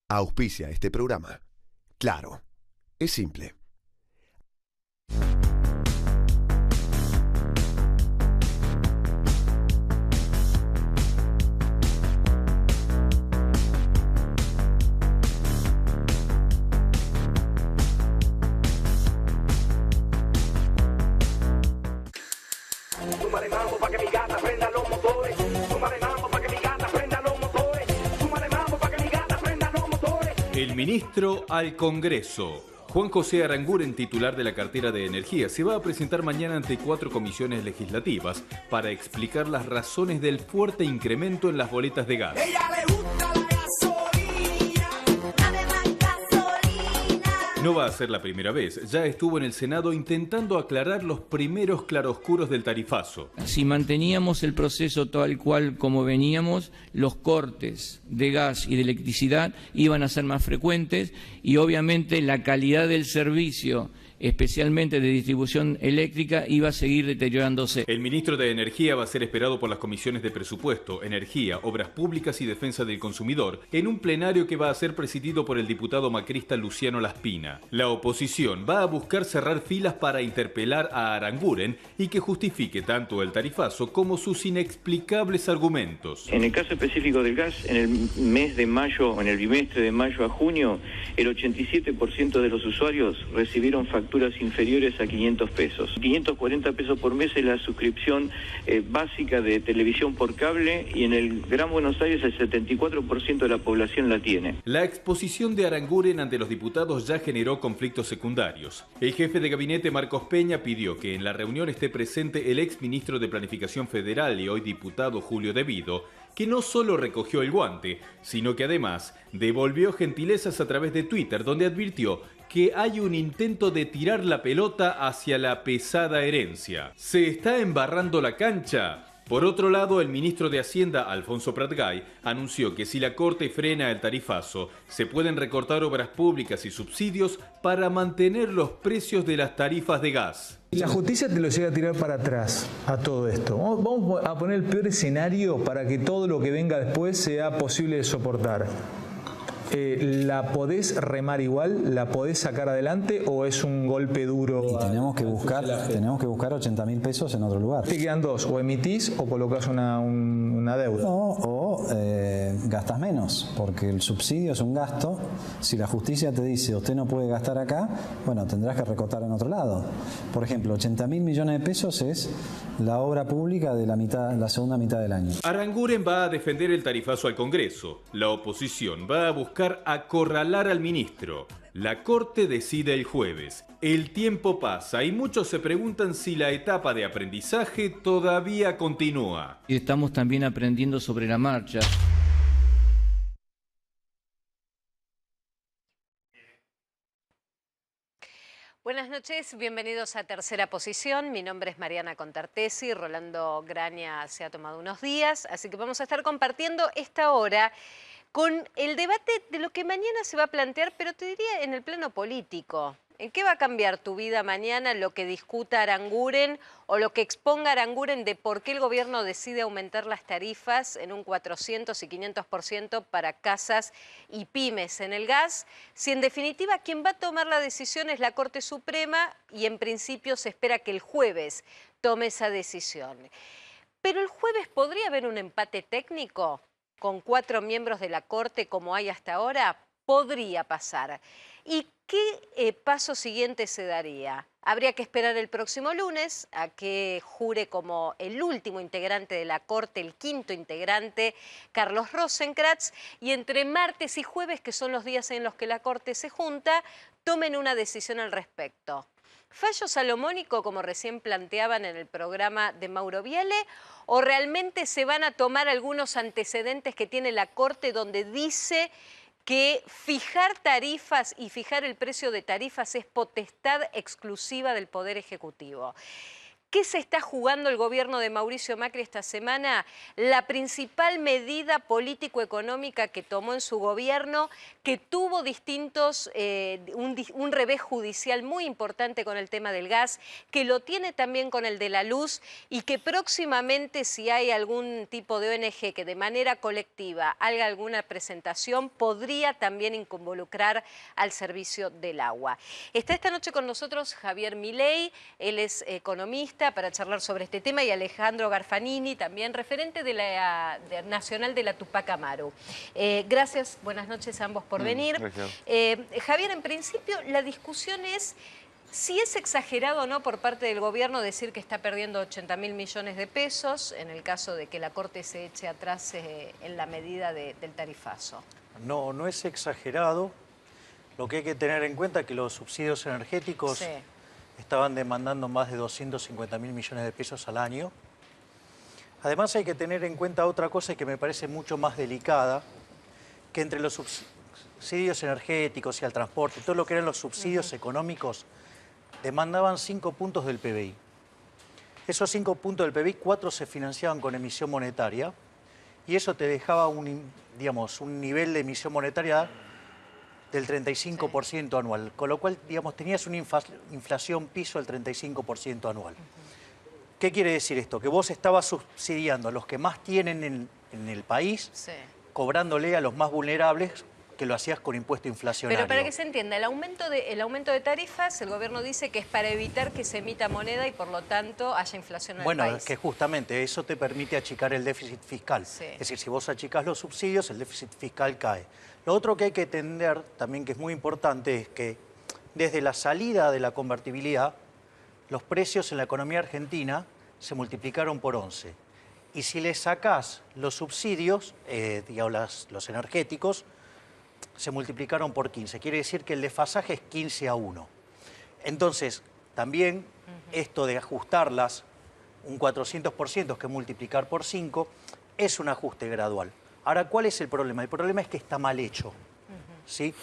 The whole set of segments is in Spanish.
Auspicia este programa. Claro, es simple. Súmale mambo pa' que mi gata prenda los motores. Súmale mambo pa' que mi gata prenda los motores. Súmale mambo pa' que mi gata prenda los motores. El ministro al Congreso. Juan José Aranguren, titular de la cartera de Energía, se va a presentar mañana ante 4 comisiones legislativas para explicar las razones del fuerte incremento en las boletas de gas. Ella le gusta la gasolina. Dame más gasolina. No va a ser la primera vez, ya estuvo en el Senado intentando aclarar los primeros claroscuros del tarifazo. Si manteníamos el proceso tal cual como veníamos, los cortes de gas y de electricidad iban a ser más frecuentes y obviamente la calidad del servicio, especialmente de distribución eléctrica, iba a seguir deteriorándose. El ministro de Energía va a ser esperado por las comisiones de Presupuesto, Energía, Obras Públicas y Defensa del Consumidor en un plenario que va a ser presidido por el diputado macrista Luciano Laspina. La oposición va a buscar cerrar filas para interpelar a Aranguren y que justifique tanto el tarifazo como sus inexplicables argumentos. En el caso específico del gas, en el mes de mayo, en el bimestre de mayo a junio, el 87% de los usuarios recibieron facturas inferiores a 500 pesos. 540 pesos por mes es la suscripción básica de televisión por cable y en el Gran Buenos Aires el 74% de la población la tiene. La exposición de Aranguren ante los diputados ya generó conflictos secundarios. El jefe de gabinete Marcos Peña pidió que en la reunión esté presente el exministro de Planificación Federal y hoy diputado Julio De Vido, que no solo recogió el guante, sino que además devolvió gentilezas a través de Twitter, donde advirtió que hay un intento de tirar la pelota hacia la pesada herencia. ¿Se está embarrando la cancha? Por otro lado, el ministro de Hacienda, Alfonso Pratgay, anunció que si la Corte frena el tarifazo, se pueden recortar obras públicas y subsidios para mantener los precios de las tarifas de gas. La justicia te lo llega a tirar para atrás a todo esto. Vamos a poner el peor escenario para que todo lo que venga después sea posible de soportar. ¿La podés remar igual? ¿La podés sacar adelante o es un golpe duro? Y tenemos que buscar 80.000 pesos en otro lugar. Te quedan dos, o emitís o colocas una deuda. O gastas menos, porque el subsidio es un gasto. Si la justicia te dice usted no puede gastar acá, bueno, tendrás que recortar en otro lado. Por ejemplo, 80.000 millones de pesos es la obra pública de la segunda mitad del año. Aranguren va a defender el tarifazo al Congreso. La oposición va a buscar acorralar al ministro. La Corte decide el jueves. El tiempo pasa y muchos se preguntan si la etapa de aprendizaje todavía continúa. Y estamos también aprendiendo sobre la marcha. Buenas noches, bienvenidos a Tercera Posición. Mi nombre es Mariana Contartesi, Rolando Graña se ha tomado unos días, así que vamos a estar compartiendo esta hora con el debate de lo que mañana se va a plantear, pero te diría en el plano político. ¿En qué va a cambiar tu vida mañana lo que discuta Aranguren o lo que exponga Aranguren de por qué el gobierno decide aumentar las tarifas en un 400 y 500% para casas y pymes en el gas? Si en definitiva quien va a tomar la decisión es la Corte Suprema y en principio se espera que el jueves tome esa decisión. Pero el jueves podría haber un empate técnico con 4 miembros de la Corte como hay hasta ahora. Podría pasar. ¿Y qué paso siguiente se daría? Habría que esperar el próximo lunes a que jure como el último integrante de la Corte, el quinto integrante, Carlos Rosenkrantz, y entre martes y jueves, que son los días en los que la Corte se junta, tomen una decisión al respecto. ¿Fallo salomónico, como recién planteaban en el programa de Mauro Viale, o realmente se van a tomar algunos antecedentes que tiene la Corte donde dice que fijar tarifas y fijar el precio de tarifas es potestad exclusiva del Poder Ejecutivo? ¿Qué se está jugando el gobierno de Mauricio Macri esta semana? La principal medida político-económica que tomó en su gobierno, que tuvo distintos, un revés judicial muy importante con el tema del gas, que lo tiene también con el de la luz y que próximamente, si hay algún tipo de ONG que de manera colectiva haga alguna presentación, podría también involucrar al servicio del agua. Está esta noche con nosotros Javier Milei, él es economista, para charlar sobre este tema, y Alejandro Garfanini, también referente de la nacional de la Tupac Amaru. Gracias, buenas noches a ambos por venir. Javier, en principio la discusión es si es exagerado o no por parte del gobierno decir que está perdiendo 80.000 millones de pesos en el caso de que la Corte se eche atrás en la medida del tarifazo. No, no es exagerado. Lo que hay que tener en cuenta es que los subsidios energéticos estaban demandando más de 250.000 millones de pesos al año. Además hay que tener en cuenta otra cosa que me parece mucho más delicada, que entre los subsidios energéticos y al transporte, todo lo que eran los subsidios económicos, demandaban 5 puntos del PBI. Esos 5 puntos del PBI, 4 se financiaban con emisión monetaria, y eso te dejaba un nivel de emisión monetaria del 35% anual, con lo cual, tenías una inflación piso del 35% anual. ¿Qué quiere decir esto? Que vos estabas subsidiando a los que más tienen en el país, cobrándole a los más vulnerables, que lo hacías con impuesto inflacionario. Pero para que se entienda, el aumento de tarifas, el gobierno dice que es para evitar que se emita moneda y por lo tanto haya inflación en el país. Bueno, es que justamente eso te permite achicar el déficit fiscal. Es decir, si vos achicás los subsidios, el déficit fiscal cae. Lo otro que hay que entender también, que es muy importante, es que desde la salida de la convertibilidad, los precios en la economía argentina se multiplicaron por 11. Y si le sacás los subsidios, los energéticos, se multiplicaron por 15. Quiere decir que el desfasaje es 15-1. Entonces, también esto de ajustarlas un 400%, que multiplicar por 5, es un ajuste gradual. Ahora, ¿cuál es el problema? El problema es que está mal hecho. ¿Sí?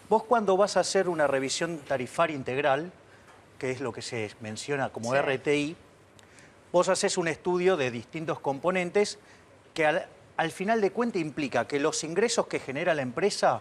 Vos cuando vas a hacer una revisión tarifaria integral, que es lo que se menciona como RTI, vos haces un estudio de distintos componentes que al final de cuentas implica que los ingresos que genera la empresa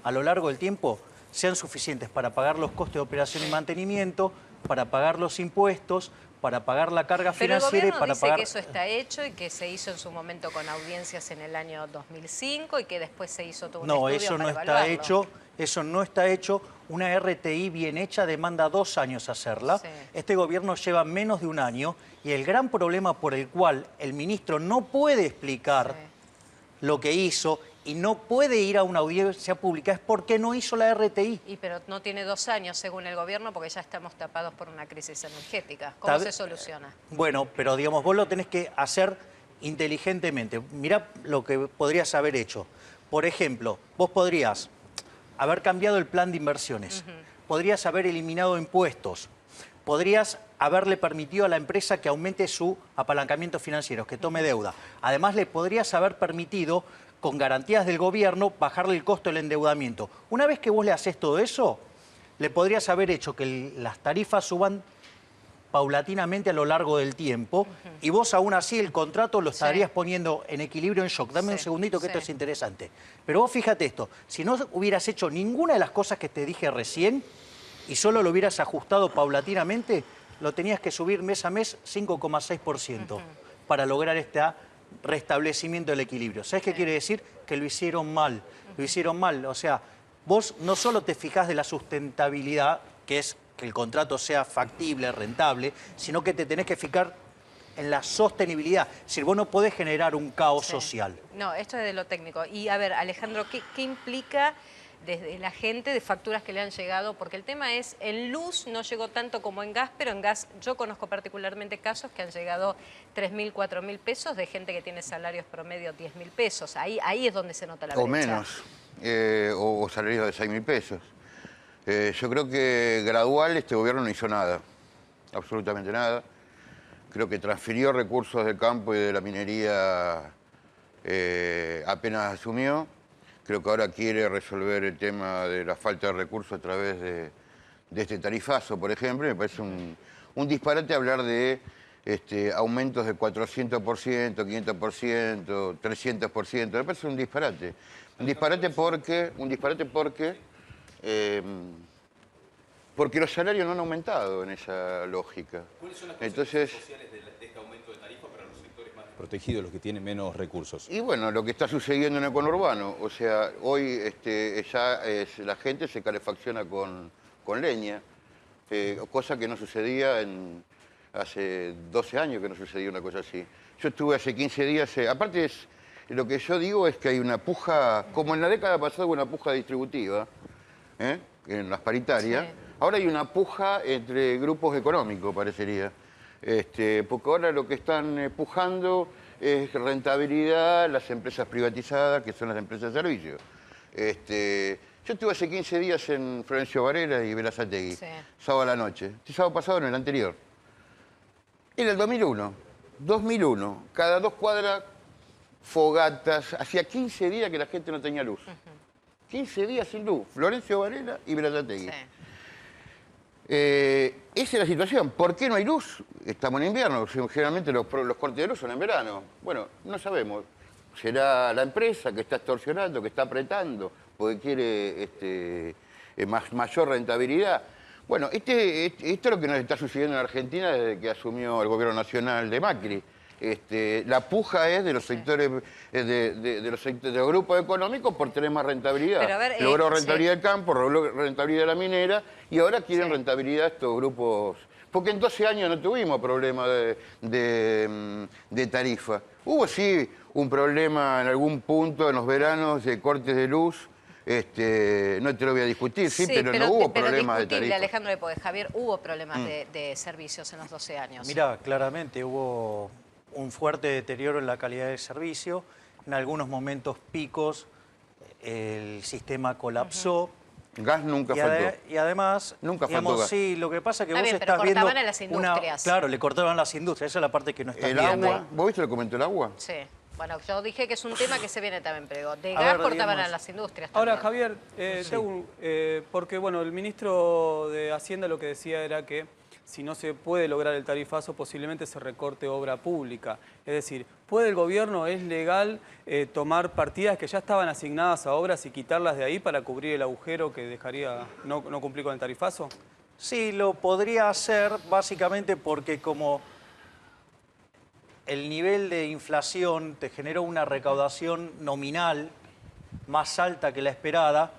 a lo largo del tiempo sean suficientes para pagar los costes de operación y mantenimiento, para pagar los impuestos, para pagar la carga financiera y para pagar... Pero el gobierno dice que eso está hecho y que se hizo en su momento con audiencias en el año 2005 y que después se hizo todo un estudio para evaluarlo. No, eso no está hecho. Eso no está hecho. Una RTI bien hecha demanda 2 años hacerla. Este gobierno lleva menos de 1 año y el gran problema por el cual el ministro no puede explicar lo que hizo y no puede ir a una audiencia pública es porque no hizo la RTI. Pero no tiene 2 años según el gobierno porque ya estamos tapados por una crisis energética. ¿Cómo se soluciona? Bueno, pero vos lo tenés que hacer inteligentemente. Mirá lo que podrías haber hecho. Por ejemplo, vos podrías haber cambiado el plan de inversiones, podrías haber eliminado impuestos, podrías haberle permitido a la empresa que aumente su apalancamiento financiero, que tome deuda. Además, le podrías haber permitido, con garantías del gobierno, bajarle el costo del endeudamiento. Una vez que vos le haces todo eso, le podrías haber hecho que las tarifas suban paulatinamente a lo largo del tiempo y vos aún así el contrato lo estarías poniendo en equilibrio, en shock. Dame un segundito que esto es interesante. Pero vos fíjate esto, si no hubieras hecho ninguna de las cosas que te dije recién y solo lo hubieras ajustado paulatinamente, lo tenías que subir mes a mes 5,6% para lograr este restablecimiento del equilibrio. ¿Sabes qué quiere decir? Que lo hicieron mal. Lo hicieron mal. O sea, vos no solo te fijás de la sustentabilidad, que es que el contrato sea factible, rentable, sino que te tenés que fijar en la sostenibilidad. Es decir, vos no podés generar un caos social. No, esto es de lo técnico. Y a ver, Alejandro, ¿qué implica desde la gente de facturas que le han llegado? Porque el tema es, en luz no llegó tanto como en gas, pero en gas yo conozco particularmente casos que han llegado 3.000, 4.000 pesos de gente que tiene salarios promedio 10.000 pesos. Ahí es donde se nota la brecha. O menos, o salarios de 6.000 pesos. Yo creo que gradual este gobierno no hizo nada, absolutamente nada. Creo que transfirió recursos del campo y de la minería apenas asumió. Creo que ahora quiere resolver el tema de la falta de recursos a través de este tarifazo, por ejemplo. Me parece un disparate hablar de aumentos de 400%, 500%, 300%. Me parece un disparate. Un disparate porque los salarios no han aumentado en esa lógica. ¿Cuáles son las Entonces, consecuencias sociales de este aumento de tarifa para los sectores más protegidos, los que tienen menos recursos? y bueno, lo que está sucediendo en el conurbano. O sea, hoy la gente se calefacciona con leña, cosa que no sucedía hace 12 años que no sucedía una cosa así. Yo estuve hace 15 días, aparte lo que yo digo es que hay una puja, como en la década pasada hubo una puja distributiva, en las paritarias, Sí. ahora hay una puja entre grupos económicos, parecería. Porque ahora lo que están pujando es rentabilidad, las empresas privatizadas, que son las empresas de servicios. Yo estuve hace 15 días en Florencio Varela y Berazategui, Sí. sábado a la noche. Este sábado pasado, en el anterior. Era el 2001, cada 2 cuadras, fogatas. Hacía 15 días que la gente no tenía luz. 15 días sin luz. Florencio Varela y Berazategui. Sí. Esa es la situación. ¿Por qué no hay luz? Estamos en invierno. Generalmente los cortes de luz son en verano. Bueno, no sabemos. ¿Será la empresa que está extorsionando, que está apretando, porque quiere mayor rentabilidad? Bueno, esto es lo que nos está sucediendo en Argentina desde que asumió el gobierno nacional de Macri. La puja es de los sectores, de los grupos económicos por tener más rentabilidad. Pero a ver, logró sí. rentabilidad del campo, logró rentabilidad de la minera y ahora quieren rentabilidad estos grupos. Porque en 12 años no tuvimos problema de tarifa. Hubo sí un problema en algún punto en los veranos de cortes de luz. No te lo voy a discutir, sí, pero no hubo problemas de tarifa. Alejandro, porque Javier, hubo problemas de servicios en los 12 años. Mirá, claramente hubo un fuerte deterioro en la calidad del servicio. En algunos momentos picos el sistema colapsó. Gas nunca faltó. Y además, Nunca faltó gas. sí, lo que pasa es que Está vos bien, pero estás viendo cortaban a las industrias. claro, le cortaban las industrias, esa es la parte que no está El viendo. agua, ¿vos viste lo que comentó el agua? Sí. Bueno, yo dije que es un tema que se viene también, pero de A gas ver, cortaban digamos- a las industrias Ahora, también. Javier, porque bueno, el ministro de Hacienda lo que decía era que si no se puede lograr el tarifazo, posiblemente se recorte obra pública. Es decir, ¿puede el gobierno, es legal, tomar partidas que ya estaban asignadas a obras y quitarlas de ahí para cubrir el agujero que dejaría no cumplir con el tarifazo? Sí, lo podría hacer básicamente porque como el nivel de inflación te generó una recaudación nominal más alta que la esperada,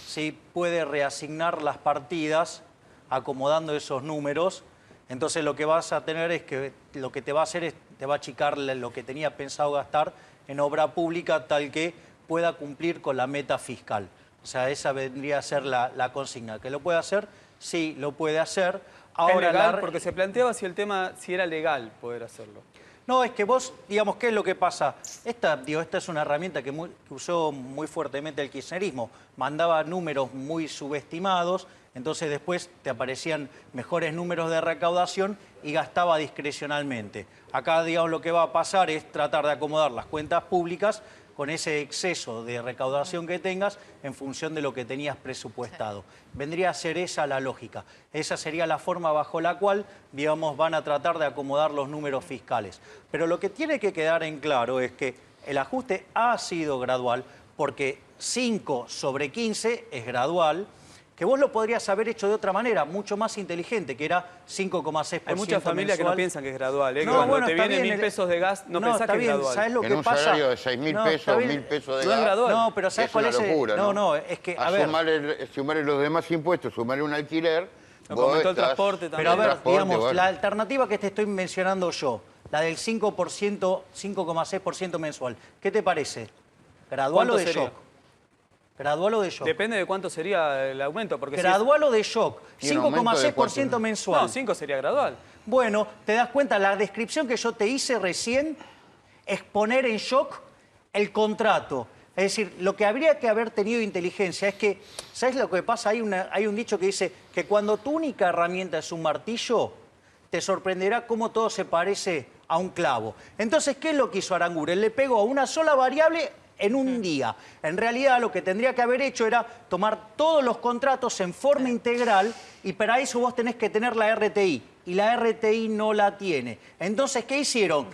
sí puede reasignar las partidas acomodando esos números. Entonces lo que vas a tener es que lo que te va a hacer es te va a achicar lo que tenía pensado gastar en obra pública tal que pueda cumplir con la meta fiscal. O sea, esa vendría a ser la consigna. ¿Que lo puede hacer? Sí, lo puede hacer. Ahora, ¿Es legal? Porque se planteaba si era legal poder hacerlo. No, es que vos, digamos, ¿qué es lo que pasa? Esta es una herramienta que usó muy fuertemente el kirchnerismo. Mandaba números muy subestimados, entonces después te aparecían mejores números de recaudación y gastaba discrecionalmente. Acá, digamos, lo que va a pasar es tratar de acomodar las cuentas públicas con ese exceso de recaudación que tengas en función de lo que tenías presupuestado. Vendría a ser esa la lógica. Esa sería la forma bajo la cual, digamos, van a tratar de acomodar los números fiscales. Pero lo que tiene que quedar en claro es que el ajuste ha sido gradual porque 5 sobre 15 es gradual, que vos lo podrías haber hecho de otra manera, mucho más inteligente, que era 5,6%. Hay muchas familias que no piensan que es gradual, ¿eh? No, Que cuando bueno, te está vienen bien, 1.000 pesos de gas, no pensás está que es bien, gradual. ¿sabés lo En que un pasa? salario de 6.000 No, pesos, está bien. 1.000 pesos de No es gas. gradual. No, pero ¿sabés Es cuál una es? locura, No, es que, a ver... Sumarle los demás impuestos, sumarle un alquiler. No, vos aumentó el estás- transporte también. Pero a ver, transporte, digamos, bueno. la alternativa que te estoy mencionando yo, la del 5%, 5,6% mensual, ¿qué te parece? ¿Gradual o ¿Cuánto de sería? shock? ¿Gradual o de shock? Depende de cuánto sería el aumento. Porque ¿Gradual o de shock? ¿Y un aumento de 5,6% cuánto? mensual. No, 5 sería gradual. Bueno, te das cuenta, la descripción que yo te hice recién es poner en shock el contrato. Es decir, lo que habría que haber tenido inteligencia es que, ¿sabes lo que pasa? Hay un dicho que dice que cuando tu única herramienta es un martillo, te sorprenderá cómo todo se parece a un clavo. Entonces, ¿qué es lo que hizo Aranguren? Le pegó a una sola variable en un día. En realidad lo que tendría que haber hecho era tomar todos los contratos en forma integral y para eso vos tenés que tener la RTI y la RTI no la tiene. Entonces, ¿qué hicieron?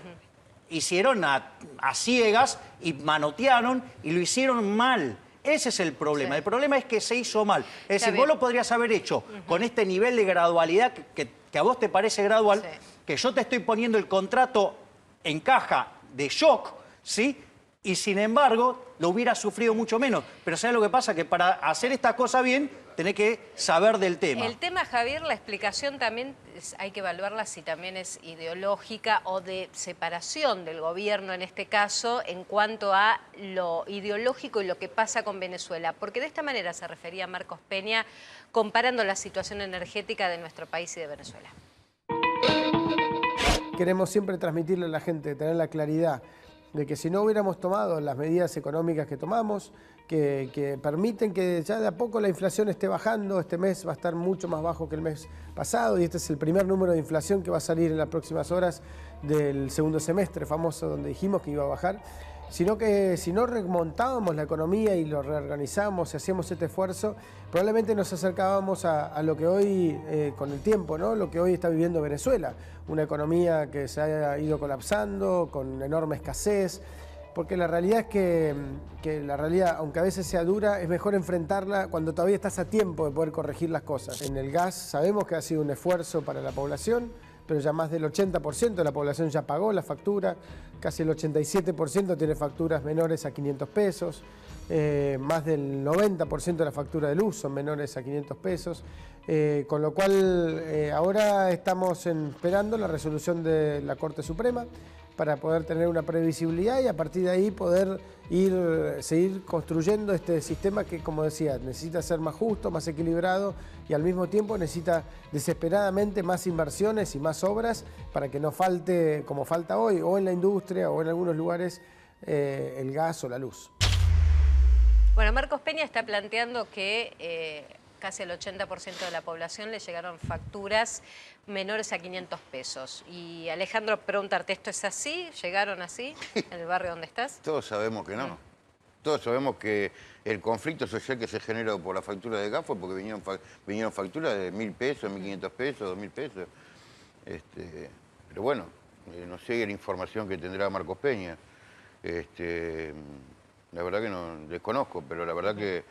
Hicieron a ciegas y manotearon y lo hicieron mal. Ese es el problema. Sí. El problema es que se hizo mal. Es Está decir, bien. vos lo podrías haber hecho con este nivel de gradualidad que a vos te parece gradual, Sí. que yo te estoy poniendo el contrato en caja de shock, ¿sí? Y sin embargo, lo hubiera sufrido mucho menos. Pero ¿sabes lo que pasa? Que para hacer esta cosa bien, tenés que saber del tema. El tema, Javier, la explicación también hay que evaluarla si también es ideológica o de separación del gobierno en este caso en cuanto a lo ideológico y lo que pasa con Venezuela. Porque de esta manera se refería Marcos Peña comparando la situación energética de nuestro país y de Venezuela. Queremos siempre transmitirle a la gente, tener la claridad de que si no hubiéramos tomado las medidas económicas que tomamos, que permiten que ya de a poco la inflación esté bajando, este mes va a estar mucho más bajo que el mes pasado y este es el primer número de inflación que va a salir en las próximas horas del segundo semestre famoso donde dijimos que iba a bajar, sino que si no remontábamos la economía y lo reorganizábamos y hacíamos este esfuerzo, probablemente nos acercábamos a lo que hoy, con el tiempo, ¿no? Lo que hoy está viviendo Venezuela, una economía que se ha ido colapsando, con enorme escasez, porque la realidad es que la realidad, aunque a veces sea dura, es mejor enfrentarla cuando todavía estás a tiempo de poder corregir las cosas. En el gas sabemos que ha sido un esfuerzo para la población, pero ya más del 80% de la población ya pagó la factura, casi el 87% tiene facturas menores a 500 pesos, más del 90% de la factura de luz son menores a 500 pesos, con lo cual ahora estamos esperando la resolución de la Corte Suprema para poder tener una previsibilidad y a partir de ahí poder seguir construyendo este sistema que, como decía, necesita ser más justo, más equilibrado y al mismo tiempo necesita desesperadamente más inversiones y más obras para que no falte, como falta hoy, o en la industria o en algunos lugares, el gas o la luz. Bueno, Marcos Peña está planteando que casi el 80% de la población le llegaron facturas menores a 500 pesos. Y Alejandro, preguntarte, ¿esto es así? ¿Llegaron así en el barrio donde estás? Todos sabemos que no. Todos sabemos que el conflicto social que se generó por la factura de gas fue porque vinieron facturas de 1.000 pesos, 1.500 pesos, 2.000 pesos. Pero bueno, no sé la información que tendrá Marcos Peña. La verdad que no desconozco, pero la verdad que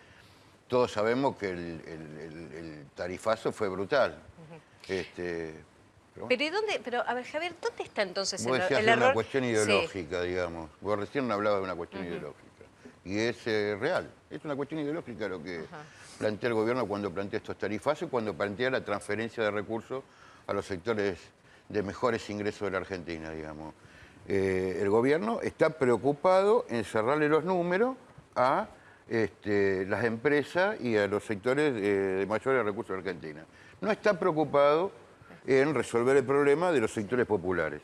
todos sabemos que el tarifazo fue brutal. Pero, Pero, ¿y dónde? Pero, a ver, Javier, ¿dónde está entonces vos decías el de error? una cuestión ideológica, digamos. Vos recién hablabas de una cuestión ideológica. Y es real. Es una cuestión ideológica lo que plantea el gobierno cuando plantea estos tarifazos y cuando plantea la transferencia de recursos a los sectores de mejores ingresos de la Argentina, digamos. El gobierno está preocupado en cerrarle los números a las empresas y a los sectores de mayores recursos de Argentina. No está preocupado en resolver el problema de los sectores populares.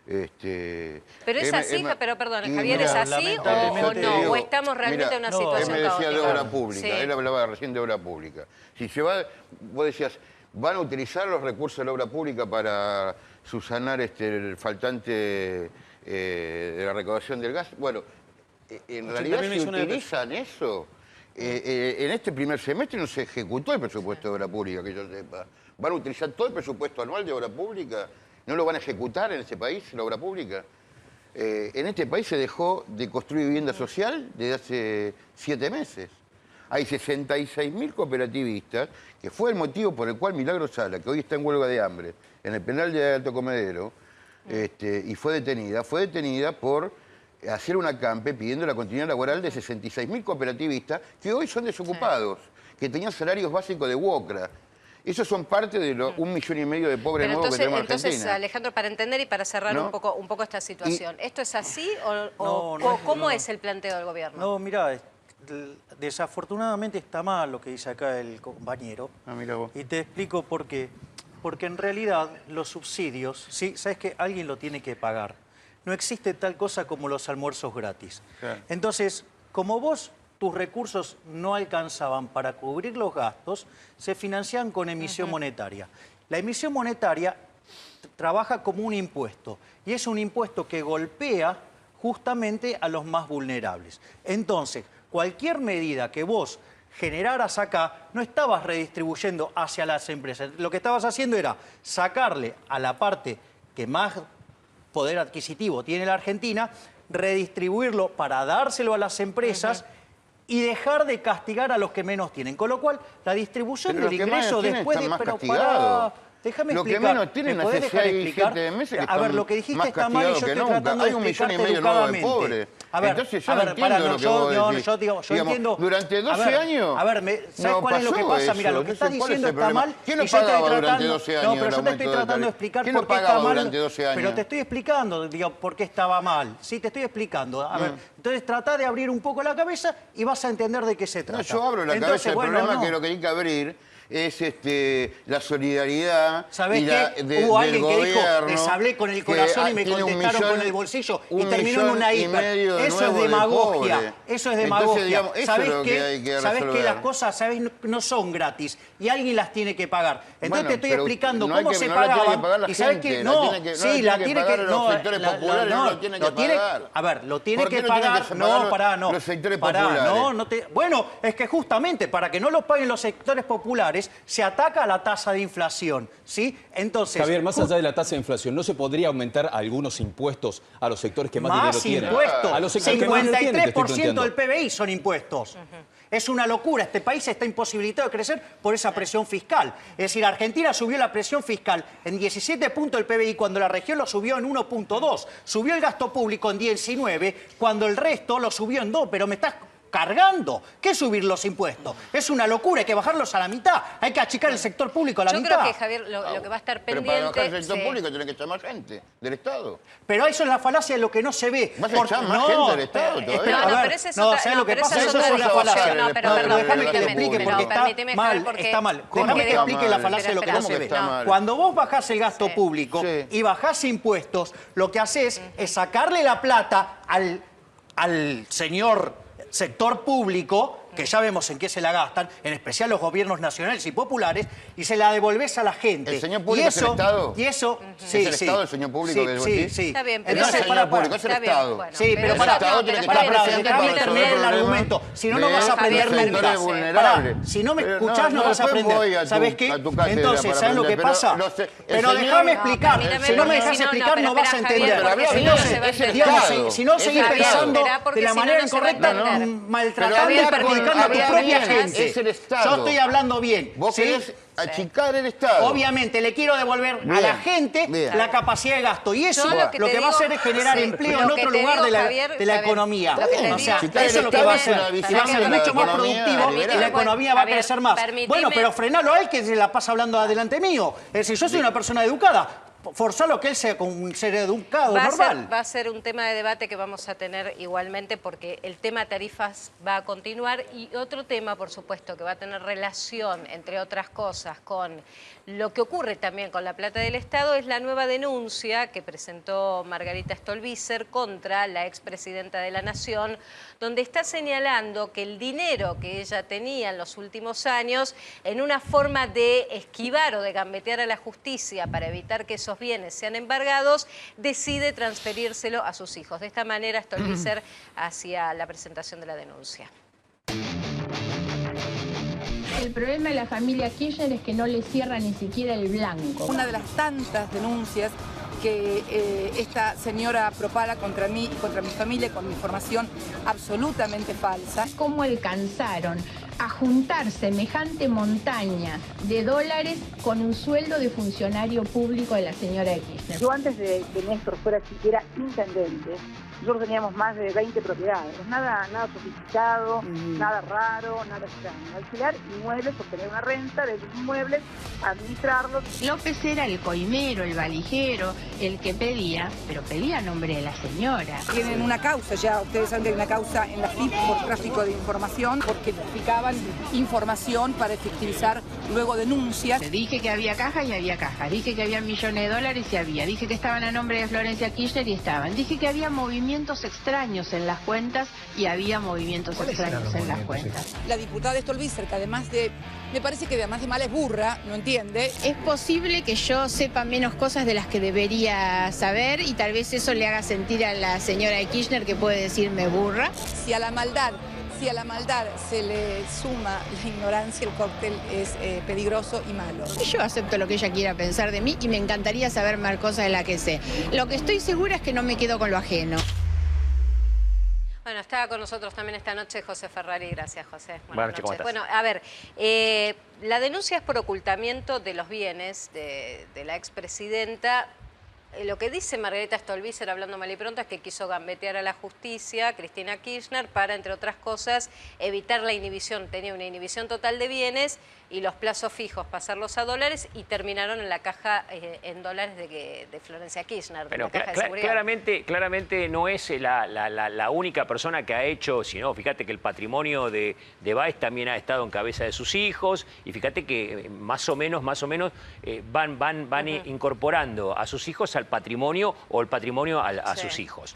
Pero es así, pero perdón, Javier, mira, ¿es así o no? ¿O estamos realmente en una situación él me decía caótica? de obra pública, Sí. él hablaba recién de obra pública. Si se va, vos decías, ¿van a utilizar los recursos de la obra pública para subsanar el faltante de la recaudación del gas? Bueno, en realidad si utilizan eso, en este primer semestre no se ejecutó el presupuesto de obra pública, que yo sepa. ¿Van a utilizar todo el presupuesto anual de obra pública? ¿No lo van a ejecutar en este país, la obra pública? En este país se dejó de construir vivienda social desde hace 7 meses. Hay 66.000 cooperativistas, que fue el motivo por el cual Milagro Sala, que hoy está en huelga de hambre, en el penal de Alto Comedero, y fue detenida por hacer un acampe pidiendo la continuidad laboral de 66.000 cooperativistas que hoy son desocupados, que tenían salarios básicos de UOCRA. Esos son parte de los 1,5 millones de pobres Pero nuevos que tenemos en entonces, Argentina. Alejandro, para entender y para cerrar ¿No? un poco esta situación, ¿esto es así No, cómo es el planteo del gobierno? No, mirá, desafortunadamente está mal lo que dice acá el compañero. Ah, mirá vos. Y te explico por qué. Porque en realidad los subsidios, sí, sabes que alguien lo tiene que pagar. No existe tal cosa como los almuerzos gratis. Claro. Entonces, como tus recursos no alcanzaban para cubrir los gastos, se financian con emisión monetaria. La emisión monetaria trabaja como un impuesto y es un impuesto que golpea justamente a los más vulnerables. Entonces, cualquier medida que vos generaras acá, no estabas redistribuyendo hacia las empresas. Lo que estabas haciendo era sacarle a la parte que más poder adquisitivo tiene la Argentina, redistribuirlo para dárselo a las empresas y dejar de castigar a los que menos tienen. Con lo cual, la distribución del ingreso después de... Pero para... Déjame explicar. Lo que menos tienen hace 6, 7 meses que a ver, lo que dijiste está mal y yo estoy nunca. tratando Hay de 1,5 explicarte millones nuevos de educadamente. pobres. A ver, entonces yo no entiendo lo que vos decís. Yo entiendo... Durante 12 años ¿sabes cuál es lo que pasa? Mira, lo que estás diciendo está mal. ¿Quién lo pagaba durante 12 años? No, pero yo te estoy tratando de explicar por qué está mal. Pero te estoy explicando, digo, por qué estaba mal. Sí, te estoy explicando. A ver, entonces trata de abrir un poco la cabeza y vas a entender de qué se trata. No, yo abro la cabeza. El problema es que lo que hay que abrir es la solidaridad ¿sabés y qué? Hubo alguien que dijo, gobierno, les hablé con el corazón y me contestaron con el bolsillo y terminó en una hiper. Eso es demagogia. Eso es demagogia. ¿Sabés qué? ¿Sabés que las cosas no son gratis y alguien las tiene que pagar? Entonces te estoy explicando cómo se pagaban. Y sabés que no, sí, la tiene que los sectores populares no lo tienen que pagar. A ver, lo tiene que pagar. No, pará, no. Los sectores populares. Bueno, es que justamente para que no lo paguen los sectores populares se ataca a la tasa de inflación, ¿sí? Entonces, Javier, más allá de la tasa de inflación, ¿no se podría aumentar algunos impuestos a los sectores que más dinero tienen? Más impuestos. A los sectores que más dinero tienen, te estoy 53% planteando. del PBI son impuestos. Es una locura. Este país está imposibilitado de crecer por esa presión fiscal. Es decir, Argentina subió la presión fiscal en 17 puntos del PBI cuando la región lo subió en 1.2. Subió el gasto público en 19 cuando el resto lo subió en 2. Pero me estás cargando. ¿Qué es subir los impuestos? Es una locura, hay que bajarlos a la mitad. Hay que achicar el sector público a la mitad. Yo creo que, Javier, lo que va a estar pendiente... Pero para bajar el sector público tiene que echar más gente del Estado. Pero eso es la falacia de lo que no se ve. ¿Vas a echar más gente del Estado todavía? Pero esa es otra... ¿sabes lo que pasa? Eso es una falacia. No, pero déjame que le explique porque está mal. Déjame que explique la falacia de lo que no se ve. Cuando vos bajás el gasto público y bajás impuestos, lo que haces es sacarle la plata al señor sector público, que ya vemos en qué se la gastan, en especial los gobiernos nacionales y populares, y se la devolvés a la gente. ¿El señor público es el Estado? Y eso, ¿Es el Estado el señor público? Sí. Está bien, pero... No es el señor público, es el Estado. Sí, pero para terminar el argumento. Si no, no vas a aprender nunca. Si no me escuchás, no vas a aprender. ¿Sabés qué? Entonces, ¿sabes lo que pasa? Pero déjame explicar. Si no me dejas explicar, no vas a entender. Si no, seguís pensando de la manera incorrecta, maltratando y perjudicando a tu propia gente. Es el Estado. Yo estoy hablando bien. Vos querés achicar el Estado. Obviamente, le quiero devolver a la gente la capacidad de gasto. Y eso lo que va a hacer es generar empleo en otro lugar de la economía. O sea, eso es lo que va a hacer. Y va a ser mucho más productivo y la economía va a crecer más. Bueno, pero frenalo a él que se la pasa hablando adelante mío. Es decir, yo soy una persona educada. Forzarlo que él sea un ser educado, normal. Va a ser un tema de debate que vamos a tener igualmente porque el tema tarifas va a continuar y otro tema, por supuesto, que va a tener relación, entre otras cosas, con lo que ocurre también con la plata del Estado es la nueva denuncia que presentó Margarita Stolbizer contra la expresidenta de la Nación, donde está señalando que el dinero que ella tenía en los últimos años, en una forma de esquivar o de gambetear a la justicia para evitar que esos bienes sean embargados, decide transferírselo a sus hijos. De esta manera, Stolbizer hacía la presentación de la denuncia. El problema de la familia Kirchner es que no le cierra ni siquiera el blanco. Una de las tantas denuncias que esta señora propala contra mí y contra mi familia con información absolutamente falsa. ¿Cómo alcanzaron a juntar semejante montaña de dólares con un sueldo de funcionario público de la señora Kirchner? Yo antes de que Néstor fuera siquiera intendente, nosotros teníamos más de 20 propiedades, nada sofisticado, nada raro, nada extraño. Alquilar inmuebles, obtener una renta de los inmuebles, administrarlos. López era el coimero, el valijero, el que pedía, pero pedía a nombre de la señora. Tienen una causa ya, ustedes saben que hay una causa en la FIP por tráfico de información, porque fijaban información para efectivizar luego denuncias. Dije que había caja y había caja, dije que había millones de dólares y había, dije que estaban a nombre de Florencia Kirchner y estaban, dije que había movimiento movimientos extraños en las cuentas y había movimientos extraños en las cuentas. La diputada Stolbizer, que me parece que además de mala es burra, no entiende. Es posible que yo sepa menos cosas de las que debería saber y tal vez eso le haga sentir a la señora de Kirchner que puede decirme burra. Si a la maldad se le suma la ignorancia, el cóctel es peligroso y malo. Y yo acepto lo que ella quiera pensar de mí y me encantaría saber más cosas de las que sé. Lo que estoy segura es que no me quedo con lo ajeno. Bueno, estaba con nosotros también esta noche José Ferrari. Gracias, José. Buenas noches, ¿cómo estás? Bueno, a ver, la denuncia es por ocultamiento de los bienes de la expresidenta. Lo que dice Margarita Stolbizer, hablando mal y pronto, es que quiso gambetear a la justicia, Cristina Kirchner, para, entre otras cosas, evitar la inhibición. Tenía una inhibición total de bienes y los plazos fijos pasarlos a dólares y terminaron en la caja en dólares de Florencia Kirchner, de la caja de seguridad. Claramente no es la única persona que ha hecho, sino fíjate que el patrimonio de Báez también ha estado en cabeza de sus hijos y fíjate que más o menos van incorporando a sus hijos al patrimonio o el patrimonio a sus hijos.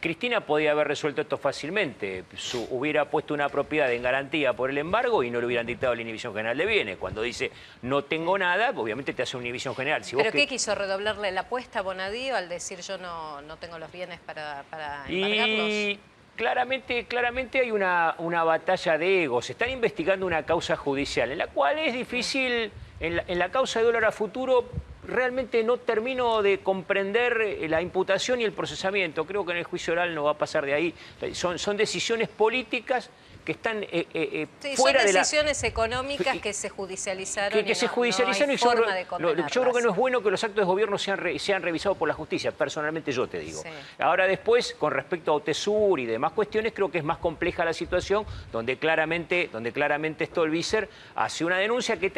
Cristina podía haber resuelto esto fácilmente. Hubiera puesto una propiedad en garantía por el embargo y no le hubieran dictado la inhibición general de bienes. Cuando dice no tengo nada, obviamente te hace una inhibición general. Si ¿Pero qué quiso? ¿Redoblarle la apuesta a Bonadío al decir yo no tengo los bienes para embargarlos? Y claramente hay una batalla de egos. Se están investigando una causa judicial en la cual es difícil, en la causa de dólar a futuro, realmente no termino de comprender la imputación y el procesamiento. Creo que en el juicio oral no va a pasar de ahí. Son decisiones políticas que están fuera de la... Son decisiones económicas que se judicializaron que se judicializaron y yo creo que no es bueno que los actos de gobierno sean revisados por la justicia, personalmente yo te digo. Sí. Ahora después, con respecto a Otesur y demás cuestiones, creo que es más compleja la situación, donde claramente Stolbizer hace una denuncia que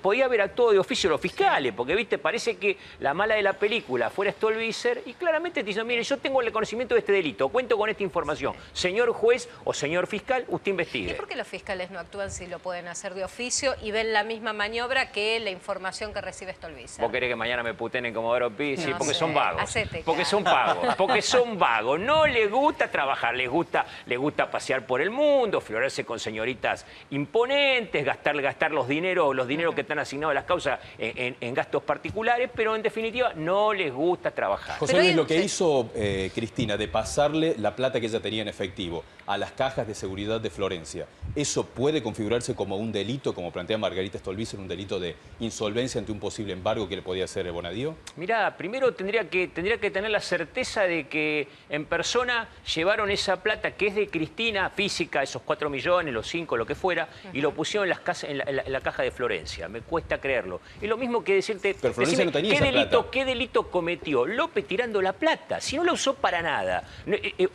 podía haber actuado de oficio los fiscales, porque viste, parece que la mala de la película fuera Stolbizer y claramente te dicen, mire, yo tengo el conocimiento de este delito, cuento con esta información. Señor juez o señor fiscal, usted investigue. ¿Y por qué los fiscales no actúan si lo pueden hacer de oficio y ven la misma maniobra que la información que recibe Stolbizer? ¿Vos querés que mañana me putenen como Aropi? Sí, porque son vagos. Hacete porque son vagos. Porque son vagos. No les gusta trabajar, les gusta pasear por el mundo, florarse con señoritas imponentes, gastar los dineros que están asignados a las causas en gastos particulares, pero en definitiva no les gusta trabajar. José Luis, lo que hizo Cristina de pasarle la plata que ella tenía en efectivo a las cajas de seguridad de Florencia, ¿eso puede configurarse como un delito, como plantea Margarita Stolbizer, un delito de insolvencia ante un posible embargo que le podía hacer Bonadío? Mirá, primero tendría que tener la certeza de que en persona llevaron esa plata que es de Cristina, física, esos 4 millones, los 5, lo que fuera, y lo pusieron en la caja de Florencia. Me cuesta creerlo. Es lo mismo que decirte, pero Florencia no tenía esa plata. ¿Qué delito cometió López tirando la plata? Si no la usó para nada.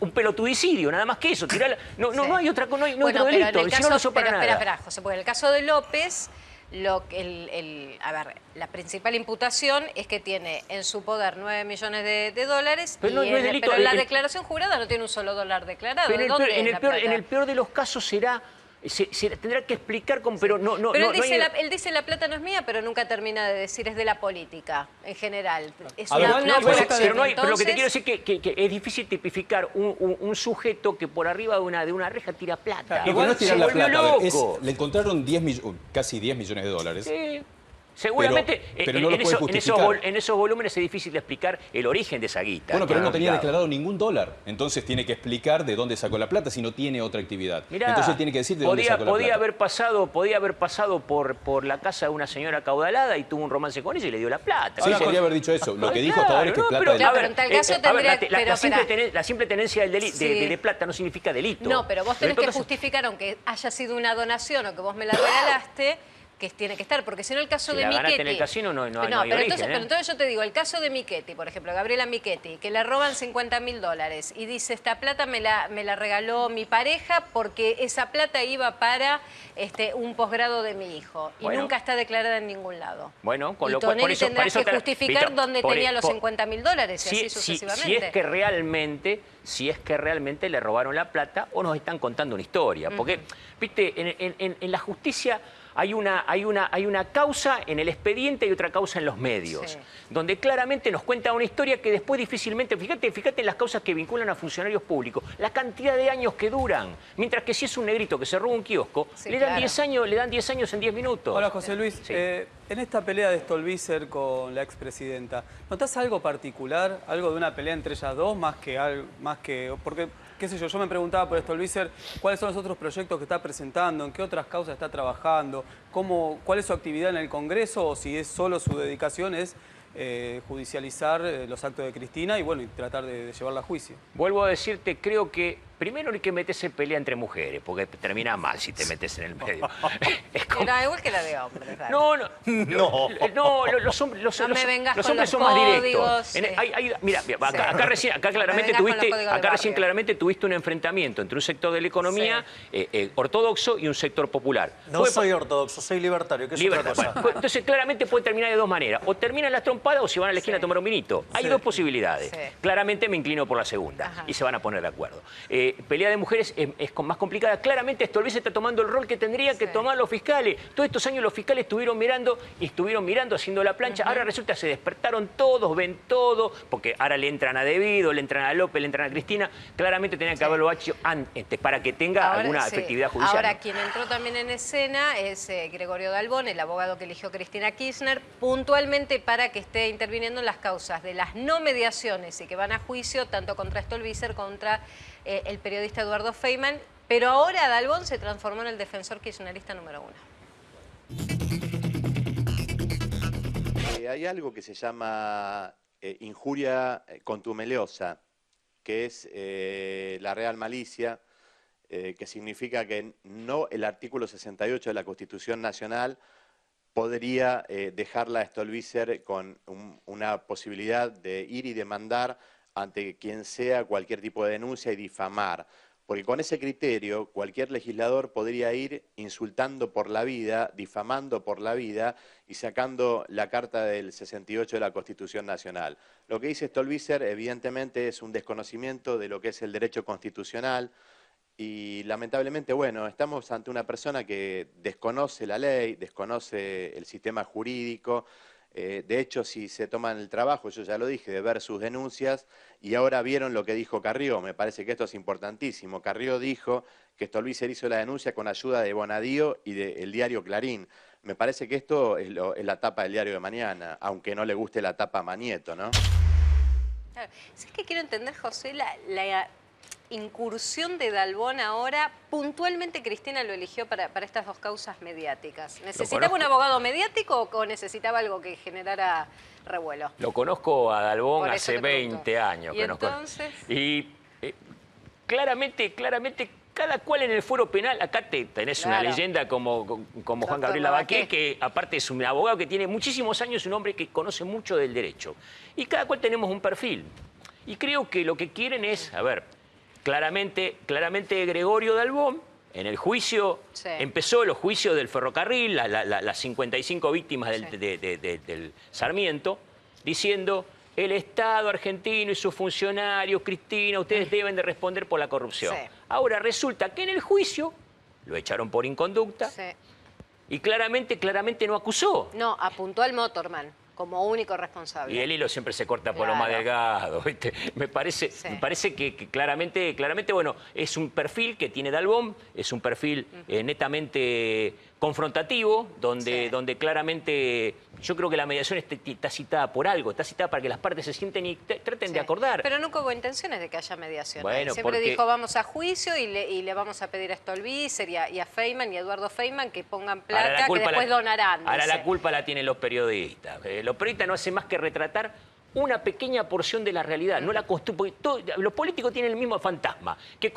Un pelotudicidio, nada más que eso. No hay otro delito. Si no lo usó para nada. Espera, José, porque en el caso de López, la principal imputación es que tiene en su poder 9 millones de dólares, pero en la declaración jurada no tiene un solo dólar declarado. Pero en el peor de los casos tendrá que explicar pero no. Pero él dice la plata no es mía, pero nunca termina de decir es de la política en general. Pero lo que te quiero decir es que es difícil tipificar un sujeto que por arriba de una reja tira plata. Igual no es tirar la plata. Le encontraron casi 10 millones de dólares. Sí. Seguramente pero no lo puede justificar. En esos volúmenes es difícil de explicar el origen de esa guita. Bueno, pero él no tenía declarado ningún dólar. Entonces tiene que explicar de dónde sacó la plata si no tiene otra actividad. Mirá, entonces tiene que decir de dónde sacó la plata. Podía haber pasado por la casa de una señora acaudalada y tuvo un romance con ella y le dio la plata. Sí, podría haber dicho eso. Lo que dijo hasta ahora es que plata del... pero en tal caso la simple tenencia de plata no significa delito. No, pero vos tenés que justificar, aunque haya sido una donación o que vos me la regalaste, que tiene que estar, porque si no el caso de Michetti... en el casino no hay origen, pero entonces yo te digo, el caso de Michetti, por ejemplo, Gabriela Michetti, que le roban $50.000 y dice, esta plata me la regaló mi pareja porque esa plata iba para un posgrado de mi hijo y nunca está declarada en ningún lado. Bueno, por eso tendrás que justificar dónde tenía los $50.000 y así sucesivamente. Si es que realmente le robaron la plata o nos están contando una historia. Porque, viste, en la justicia hay una causa en el expediente y otra causa en los medios, donde claramente nos cuenta una historia que después difícilmente, fíjate en las causas que vinculan a funcionarios públicos, la cantidad de años que duran, mientras que si es un negrito que se roba un kiosco, le dan 10 años en 10 minutos. Hola, José Luis. En esta pelea de Stolbizer con la expresidenta, ¿notás algo particular, algo de una pelea entre ellas dos, más que porque, qué sé yo me preguntaba por Stolbizer, ¿cuáles son los otros proyectos que está presentando? ¿En qué otras causas está trabajando? ¿Cuál es su actividad en el Congreso? ¿O si es solo su dedicación es judicializar los actos de Cristina y bueno, y tratar de llevarla a juicio? Vuelvo a decirte, creo que primero no hay que meterse en pelea entre mujeres, porque termina mal si te metes en el medio. Era igual que la de hombres. Los hombres son más directos. Mira, acá recién claramente tuviste un enfrentamiento entre un sector de la economía ortodoxo y un sector popular. No soy ortodoxo, soy libertario, que es otra cosa. Bueno, entonces claramente puede terminar de dos maneras. O terminan las trompadas o se van a la esquina a tomar un vinito. Hay dos posibilidades. Claramente me inclino por la segunda y se van a poner de acuerdo. Pelea de mujeres es más complicada. Claramente Stolbizer está tomando el rol que tendría que tomar los fiscales. Todos estos años los fiscales estuvieron mirando haciendo la plancha. Ahora resulta que se despertaron todos, ven todo, porque ahora le entran a Devido, le entran a López, le entran a Cristina. Claramente tenían que haberlo hecho antes para que tenga alguna efectividad judicial. Ahora, quien entró también en escena es Gregorio Dalbón, el abogado que eligió Cristina Kirchner, puntualmente para que esté interviniendo en las causas de las no mediaciones y que van a juicio tanto contra Stolbizer, contra el periodista Eduardo Feynman, pero ahora Dalbón se transformó en el defensor kirchnerista número 1. Hay algo que se llama injuria contumeliosa, que es la real malicia, que significa que no el artículo 68 de la Constitución Nacional podría dejarla a Stolbizer con una posibilidad de ir y demandar ante quien sea cualquier tipo de denuncia y difamar. Porque con ese criterio cualquier legislador podría ir insultando por la vida, difamando por la vida y sacando la carta del 68 de la Constitución Nacional. Lo que dice Stolbizer evidentemente es un desconocimiento de lo que es el derecho constitucional y lamentablemente, bueno, estamos ante una persona que desconoce la ley, desconoce el sistema jurídico. De hecho, si se toman el trabajo, yo ya lo dije, de ver sus denuncias, y ahora vieron lo que dijo Carrió, me parece que esto es importantísimo. Carrió dijo que Stolbizer hizo la denuncia con ayuda de Bonadío y del diario Clarín. Me parece que esto es la tapa del diario de mañana, aunque no le guste la tapa a Manieto, ¿no? Claro. ¿Sabes qué quiero entender, José? La incursión de Dalbón ahora, puntualmente Cristina lo eligió para estas dos causas mediáticas. ¿Necesitaba un abogado mediático o necesitaba algo que generara revuelo? Lo conozco a Dalbón hace 20 años. ¿Y entonces? Y claramente, cada cual en el fuero penal, acá tenés una leyenda como Juan Gabriel Lavaqué, que aparte es un abogado que tiene muchísimos años, un hombre que conoce mucho del derecho. Y cada cual tenemos un perfil. Y creo que lo que quieren es, a ver, claramente Gregorio Dalbón, en el juicio, empezó los juicios del ferrocarril, las 55 víctimas del Sarmiento, diciendo: el Estado argentino y sus funcionarios, Cristina, ustedes deben de responder por la corrupción. Ahora resulta que en el juicio lo echaron por inconducta y claramente no acusó. No, apuntó al Motorman como único responsable. Y el hilo siempre se corta por lo más delgado, ¿viste? Me parece que claramente, bueno, es un perfil que tiene Dalbón, es un perfil netamente confrontativo, donde claramente yo creo que la mediación está citada por algo, está citada para que las partes se sienten y traten de acordar. Pero nunca hubo intenciones de que haya mediación. Bueno, siempre dijo vamos a juicio y le vamos a pedir a Stolbizer y a Feynman y a Eduardo Feynman que pongan plata que después donarán. Ahora la culpa la tienen los periodistas. Los periodistas no hacen más que retratar una pequeña porción de la realidad. No la los políticos tienen el mismo fantasma, que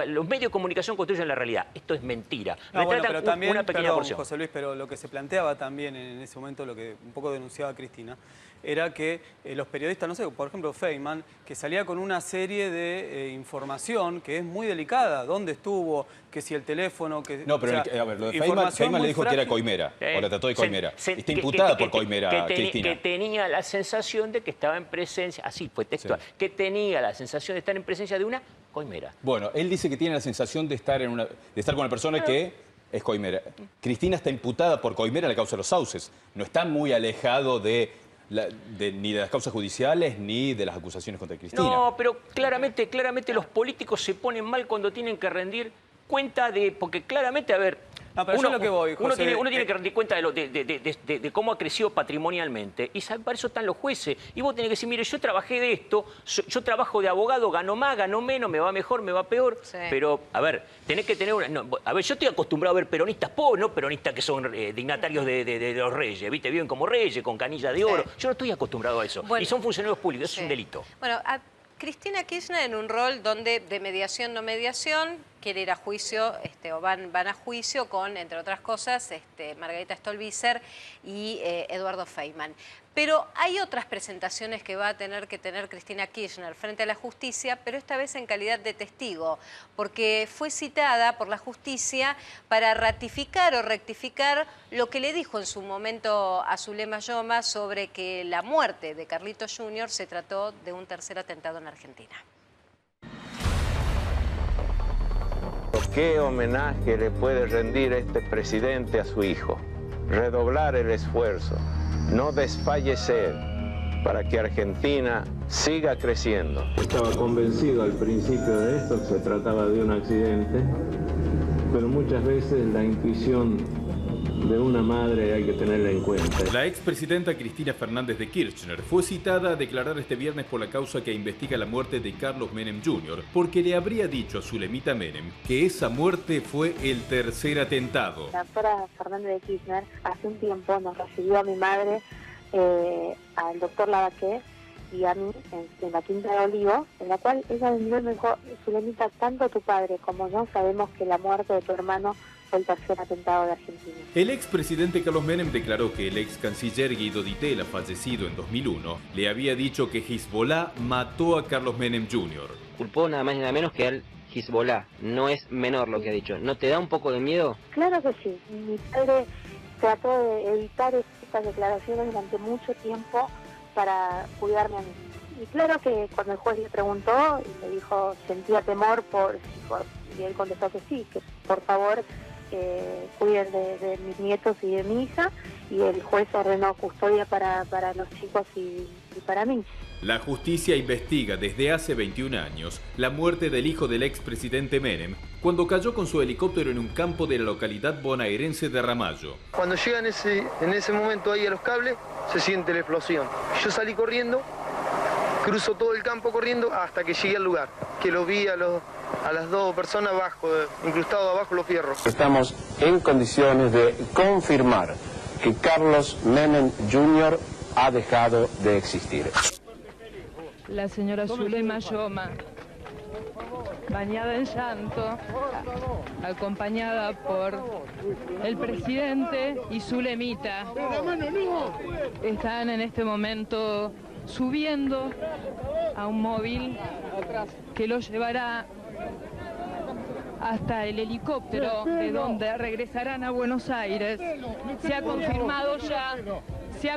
los medios de comunicación construyen la realidad. Esto es mentira. Pero también, una pequeña porción. José Luis, pero lo que se planteaba también en ese momento, lo que un poco denunciaba Cristina, era que los periodistas, no sé, por ejemplo Feynman, que salía con una serie de información que es muy delicada. ¿Dónde estuvo? Que si el teléfono... Que, no, pero a ver, lo de Feynman le dijo que era coimera, o la trató de coimera. Está imputada por coimera, Cristina. Que tenía la sensación de que estaba en presencia, así fue textual, que tenía la sensación de estar en presencia de una coimera. Bueno, él dice que tiene la sensación de estar con una persona que es coimera. Cristina está imputada por coimera en la causa de los sauces. No está muy alejado ni de las causas judiciales ni de las acusaciones contra Cristina. No, pero claramente los políticos se ponen mal cuando tienen que rendir cuenta de... Porque claramente, a ver... No, pero yo lo que voy, José, uno tiene que rendir cuenta de cómo ha crecido patrimonialmente. Y para eso están los jueces. Y vos tenés que decir, mire, yo trabajé de esto, yo trabajo de abogado, gano más, gano menos, me va mejor, me va peor. Sí. Pero, a ver, tenés que tener una... No, a ver, yo estoy acostumbrado a ver peronistas pobres, no peronistas que son dignatarios de los reyes, ¿viste? Viven como reyes, con canilla de oro. Yo no estoy acostumbrado a eso. Bueno, y son funcionarios públicos, eso es un delito. Bueno, Cristina Kirchner en un rol donde de mediación no mediación quiere ir a juicio, o van a juicio con, entre otras cosas, Margarita Stolbizer y Eduardo Feynman. Pero hay otras presentaciones que va a tener que tener Cristina Kirchner frente a la justicia, pero esta vez en calidad de testigo, porque fue citada por la justicia para ratificar o rectificar lo que le dijo en su momento a Zulema Yoma sobre que la muerte de Carlitos Jr. se trató de un tercer atentado en Argentina. ¿Qué homenaje le puede rendir este presidente a su hijo? Redoblar el esfuerzo, no desfallecer para que Argentina siga creciendo. Estaba convencido al principio de esto que se trataba de un accidente, pero muchas veces la intuición de una madre hay que tenerla en cuenta. La expresidenta Cristina Fernández de Kirchner fue citada a declarar este viernes por la causa que investiga la muerte de Carlos Menem Jr., porque le habría dicho a Zulemita Menem que esa muerte fue el tercer atentado. La doctora Fernández de Kirchner hace un tiempo nos recibió a mi madre, al doctor Lavaqué y a mí en la Quinta de Olivo, en la cual ella me dijo, Zulemita, tanto tu padre como yo sabemos que la muerte de tu hermano fue el tercer atentado de Argentina. El expresidente Carlos Menem declaró que el ex canciller Guido Di Tella, fallecido en 2001, le había dicho que Hezbollah mató a Carlos Menem Jr. Culpó nada más y nada menos que al Hezbollah. No es menor lo que ha dicho. ¿No te da un poco de miedo? Claro que sí. Mi padre trató de evitar estas declaraciones durante mucho tiempo para cuidarme a mí. Y claro que cuando el juez le preguntó y le dijo, sentía temor y él contestó que sí, que por favor cuiden de mis nietos y de mi hija, y el juez ordenó custodia para los chicos y para mí. La justicia investiga desde hace 21 años la muerte del hijo del expresidente Menem cuando cayó con su helicóptero en un campo de la localidad bonaerense de Ramallo. Cuando llegan en ese momento ahí a los cables, se siente la explosión. Yo salí corriendo, cruzo todo el campo corriendo hasta que llegué al lugar, que lo vi a las dos personas abajo, incrustado abajo los fierros. Estamos en condiciones de confirmar que Carlos Menem Jr. ha dejado de existir. La señora Zulema Yoma, bañada en llanto, acompañada por el presidente y Zulemita, están en este momento subiendo a un móvil que los llevará hasta el helicóptero, de donde regresarán a Buenos Aires. Se ha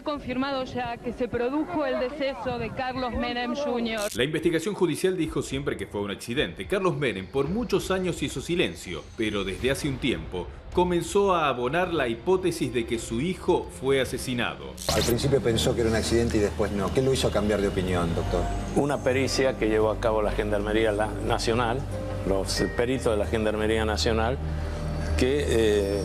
confirmado ya que se produjo el deceso de Carlos Menem Jr. La investigación judicial dijo siempre que fue un accidente. Carlos Menem por muchos años hizo silencio, pero desde hace un tiempo comenzó a abonar la hipótesis de que su hijo fue asesinado. Al principio pensó que era un accidente y después no. ¿Qué lo hizo cambiar de opinión, doctor? Una pericia que llevó a cabo la Gendarmería Nacional, los peritos de la Gendarmería Nacional, que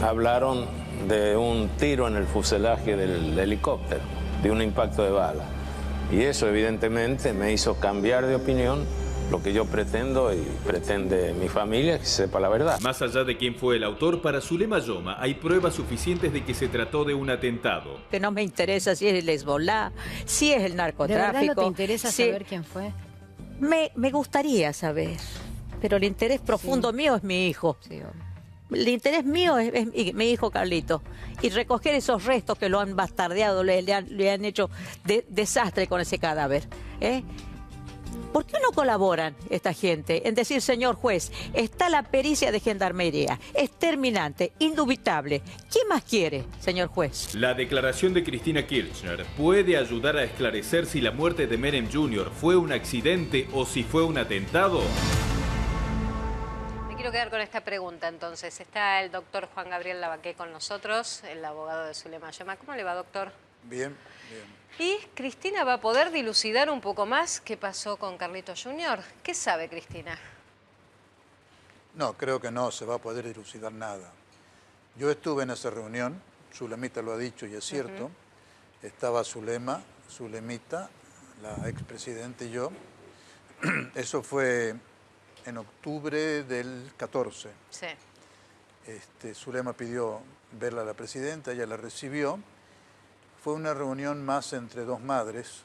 hablaron de un tiro en el fuselaje del helicóptero, de un impacto de bala. Y eso evidentemente me hizo cambiar de opinión. Lo que yo pretendo y pretende mi familia es que sepa la verdad. Más allá de quién fue el autor, para Zulema Yoma hay pruebas suficientes de que se trató de un atentado. Que no me interesa si es el Hezbollah, si es el narcotráfico. ¿De verdad no te interesa saber quién fue? Me gustaría saber, pero el interés profundo mío es mi hijo. Sí, el interés mío es mi hijo Carlito. Y recoger esos restos que lo han bastardeado, le han hecho desastre con ese cadáver. ¿Por qué no colaboran esta gente en decir, señor juez, está la pericia de Gendarmería, es terminante, indubitable? ¿Quién más quiere, señor juez? La declaración de Cristina Kirchner puede ayudar a esclarecer si la muerte de Menem Jr. fue un accidente o si fue un atentado. Quiero quiero quedar con esta pregunta entonces. Está el doctor Juan Gabriel Lavaqué con nosotros, el abogado de Zulema Yoma. ¿Cómo le va, doctor? Bien, bien. ¿Y Cristina va a poder dilucidar un poco más qué pasó con Carlitos Jr.? ¿Qué sabe Cristina? No, creo que no se va a poder dilucidar nada. Yo estuve en esa reunión, Zulemita lo ha dicho y es cierto. Estaba Zulemita, la expresidenta y yo. Eso fue en octubre del 14. Sí. Zulema pidió verla a la presidenta, ella la recibió. Fue una reunión más entre dos madres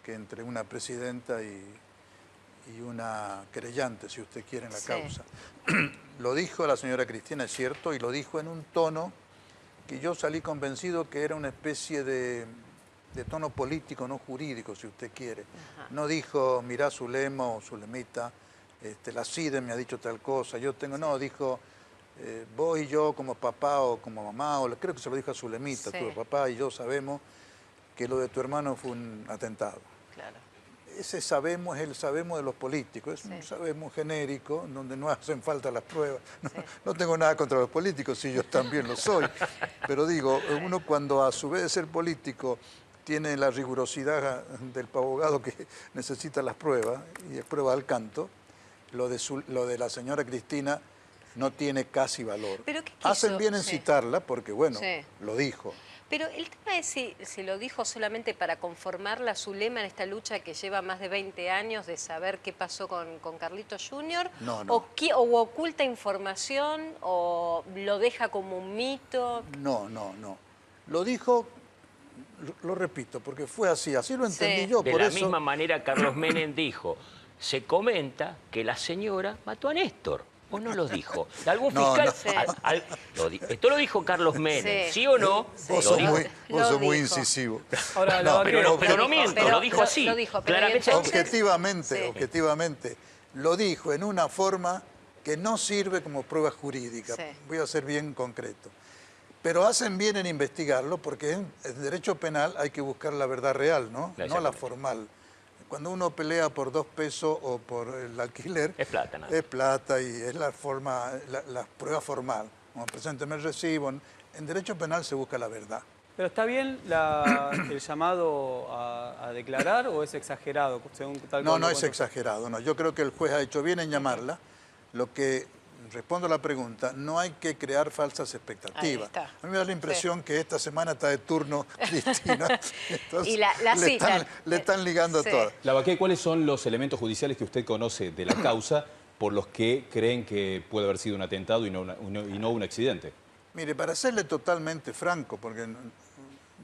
que entre una presidenta y una querellante, si usted quiere, en la causa. Lo dijo la señora Cristina, es cierto, y lo dijo en un tono que yo salí convencido que era una especie de tono político, no jurídico, si usted quiere. No dijo, mirá Zulema o Zulemita, la CIDE me ha dicho tal cosa, yo tengo... No, dijo, vos y yo como papá o como mamá, o creo que se lo dijo a Zulemita, tu papá y yo sabemos que lo de tu hermano fue un atentado. Claro. Ese sabemos es el sabemos de los políticos, es un sabemos genérico, donde no hacen falta las pruebas. No tengo nada contra los políticos, si yo también lo soy, pero digo, uno cuando a su vez de ser político tiene la rigurosidad del abogado que necesita las pruebas, y es prueba al canto, lo de la señora Cristina no tiene casi valor. ¿Pero qué quiso? Hacen bien en citarla porque, bueno, lo dijo. Pero el tema es si lo dijo solamente para conformarla a Zulema en esta lucha que lleva más de 20 años de saber qué pasó con Carlitos Jr. No. O oculta información o lo deja como un mito. No. Lo dijo, lo repito, porque fue así lo entendí yo. De la misma manera Carlos Menem dijo, se comenta que la señora mató a Néstor. ¿O no lo dijo? ¿Algún fiscal? Esto lo dijo Carlos Menem, ¿sí o no? Vos sos muy incisivo. Ahora, pero no miento, lo dijo así. Claramente. Objetivamente, lo dijo en una forma que no sirve como prueba jurídica. Voy a ser bien concreto. Pero hacen bien en investigarlo porque en derecho penal hay que buscar la verdad real, ¿no? No la formal. Cuando uno pelea por 2 pesos o por el alquiler... Es plata, ¿no? Es plata y es la prueba formal. Como presénteme el recibo. En derecho penal se busca la verdad. ¿Pero está bien el llamado a declarar o es exagerado? No es exagerado. No. Yo creo que el juez ha hecho bien en llamarla. Lo que... Respondo a la pregunta, no hay que crear falsas expectativas. A mí me da la impresión que esta semana está de turno Cristina. Y la cita. Le están ligando todo. Lavaqué, ¿cuáles son los elementos judiciales que usted conoce de la causa por los que creen que puede haber sido un atentado y no un accidente? Mire, para serle totalmente franco, porque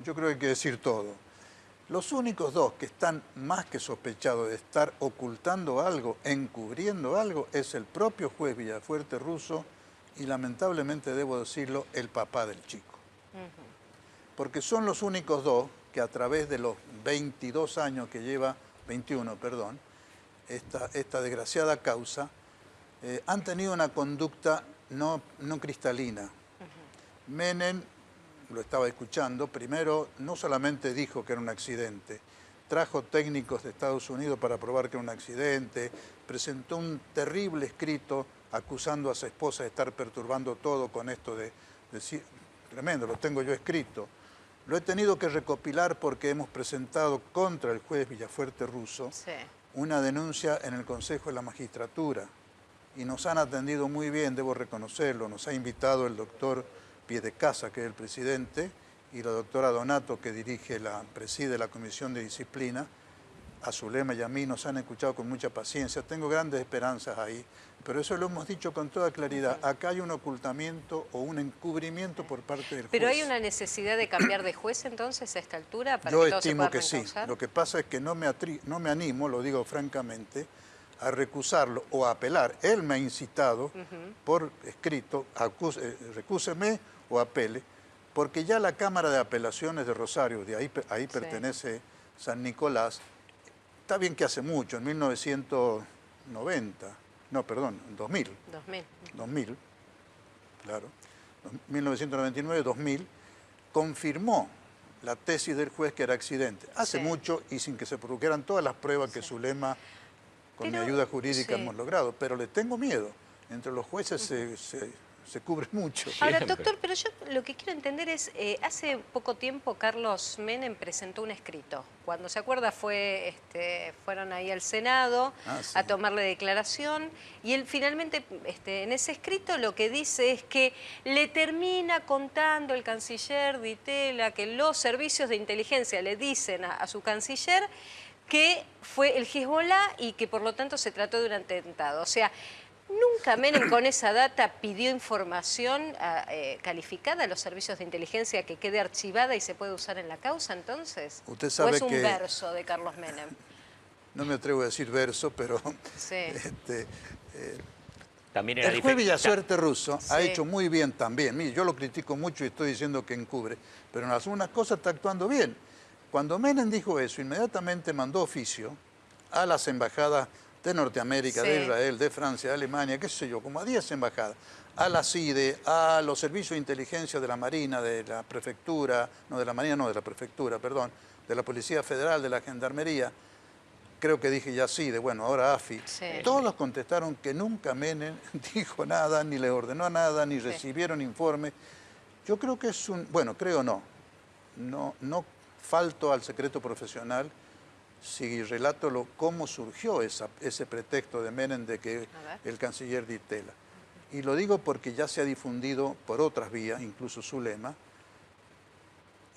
yo creo que hay que decir todo, los únicos dos que están más que sospechados de estar ocultando algo, encubriendo algo, es el propio juez Villafuerte Russo y lamentablemente debo decirlo, el papá del chico. Porque son los únicos dos que a través de los 22 años que lleva, 21, perdón, esta desgraciada causa, han tenido una conducta no cristalina. Menem, lo estaba escuchando, primero no solamente dijo que era un accidente, trajo técnicos de Estados Unidos para probar que era un accidente, presentó un terrible escrito acusando a su esposa de estar perturbando todo con esto de decir, tremendo, lo tengo yo escrito. Lo he tenido que recopilar porque hemos presentado contra el juez Villafuerte Russo una denuncia en el Consejo de la Magistratura y nos han atendido muy bien, debo reconocerlo, nos ha invitado el doctor Piedecasa, que es el presidente, y la doctora Donato, que preside la Comisión de Disciplina, a Zulema y a mí nos han escuchado con mucha paciencia. Tengo grandes esperanzas ahí, pero eso lo hemos dicho con toda claridad. Acá hay un ocultamiento o un encubrimiento por parte del juez. ¿Pero hay una necesidad de cambiar de juez entonces a esta altura? Yo estimo que sí. Lo que pasa es que no me animo, lo digo francamente, a recusarlo o a apelar. Él me ha incitado por escrito, recúseme o apele, porque ya la Cámara de Apelaciones de Rosario, ahí pertenece San Nicolás, está bien que hace mucho, en 1990, no, perdón, en 2000, claro, 1999, 2000, confirmó la tesis del juez que era accidente. Hace mucho y sin que se produjeran todas las pruebas que Zulema, con mi ayuda jurídica, hemos logrado, pero le tengo miedo. Entre los jueces se cubre mucho. Ahora, doctor, pero yo lo que quiero entender es, hace poco tiempo Carlos Menem presentó un escrito. Cuando se acuerda fueron ahí al Senado a tomarle declaración y él finalmente en ese escrito lo que dice es que le termina contando el canciller Ditela que los servicios de inteligencia le dicen a su canciller que fue el Hezbollah y que por lo tanto se trató de un atentado. O sea, ¿nunca Menem con esa data pidió información calificada a los servicios de inteligencia que quede archivada y se puede usar en la causa entonces? Usted sabe ¿O es un que verso de Carlos Menem? No me atrevo a decir verso, pero Sí. También era el juez Villasuerte Russo ha hecho muy bien también. Mire, yo lo critico mucho y estoy diciendo que encubre, pero en algunas cosas está actuando bien. Cuando Menem dijo eso, inmediatamente mandó oficio a las embajadas de Norteamérica, de Israel, de Francia, de Alemania, qué sé yo, como a 10 embajadas, a la CIDE, a los servicios de inteligencia de la Marina, de la Prefectura, no de la Marina, no de la Prefectura, perdón, de la Policía Federal, de la Gendarmería, creo que dije ya CIDE, bueno, ahora AFI. Todos contestaron que nunca Menem dijo nada, ni le ordenó nada, ni recibieron informe. Yo creo que es un, bueno, creo no falto al secreto profesional si relato cómo surgió ese pretexto de Menem de que el canciller Ditela. Y lo digo porque ya se ha difundido por otras vías, incluso Zulema,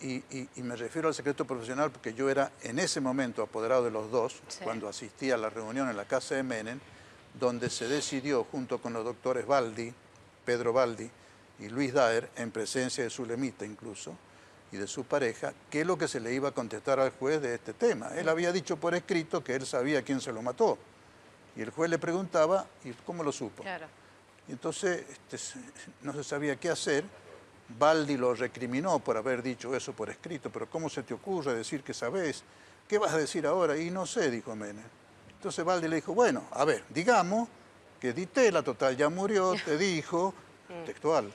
y me refiero al secreto profesional porque yo era en ese momento apoderado de los dos, cuando asistí a la reunión en la casa de Menem, donde se decidió junto con los doctores Baldi, Pedro Baldi y Luis Daer, en presencia de Zulemita incluso, y de su pareja, qué es lo que se le iba a contestar al juez de este tema. Él había dicho por escrito que él sabía quién se lo mató. Y el juez le preguntaba, ¿y cómo lo supo? Claro. Y entonces no se sabía qué hacer. Baldi lo recriminó por haber dicho eso por escrito, pero ¿cómo se te ocurre decir que sabés? ¿Qué vas a decir ahora? Y no sé, dijo Menem. Entonces Baldi le dijo, bueno, a ver, digamos que Ditela, total, ya murió, te dijo, textual.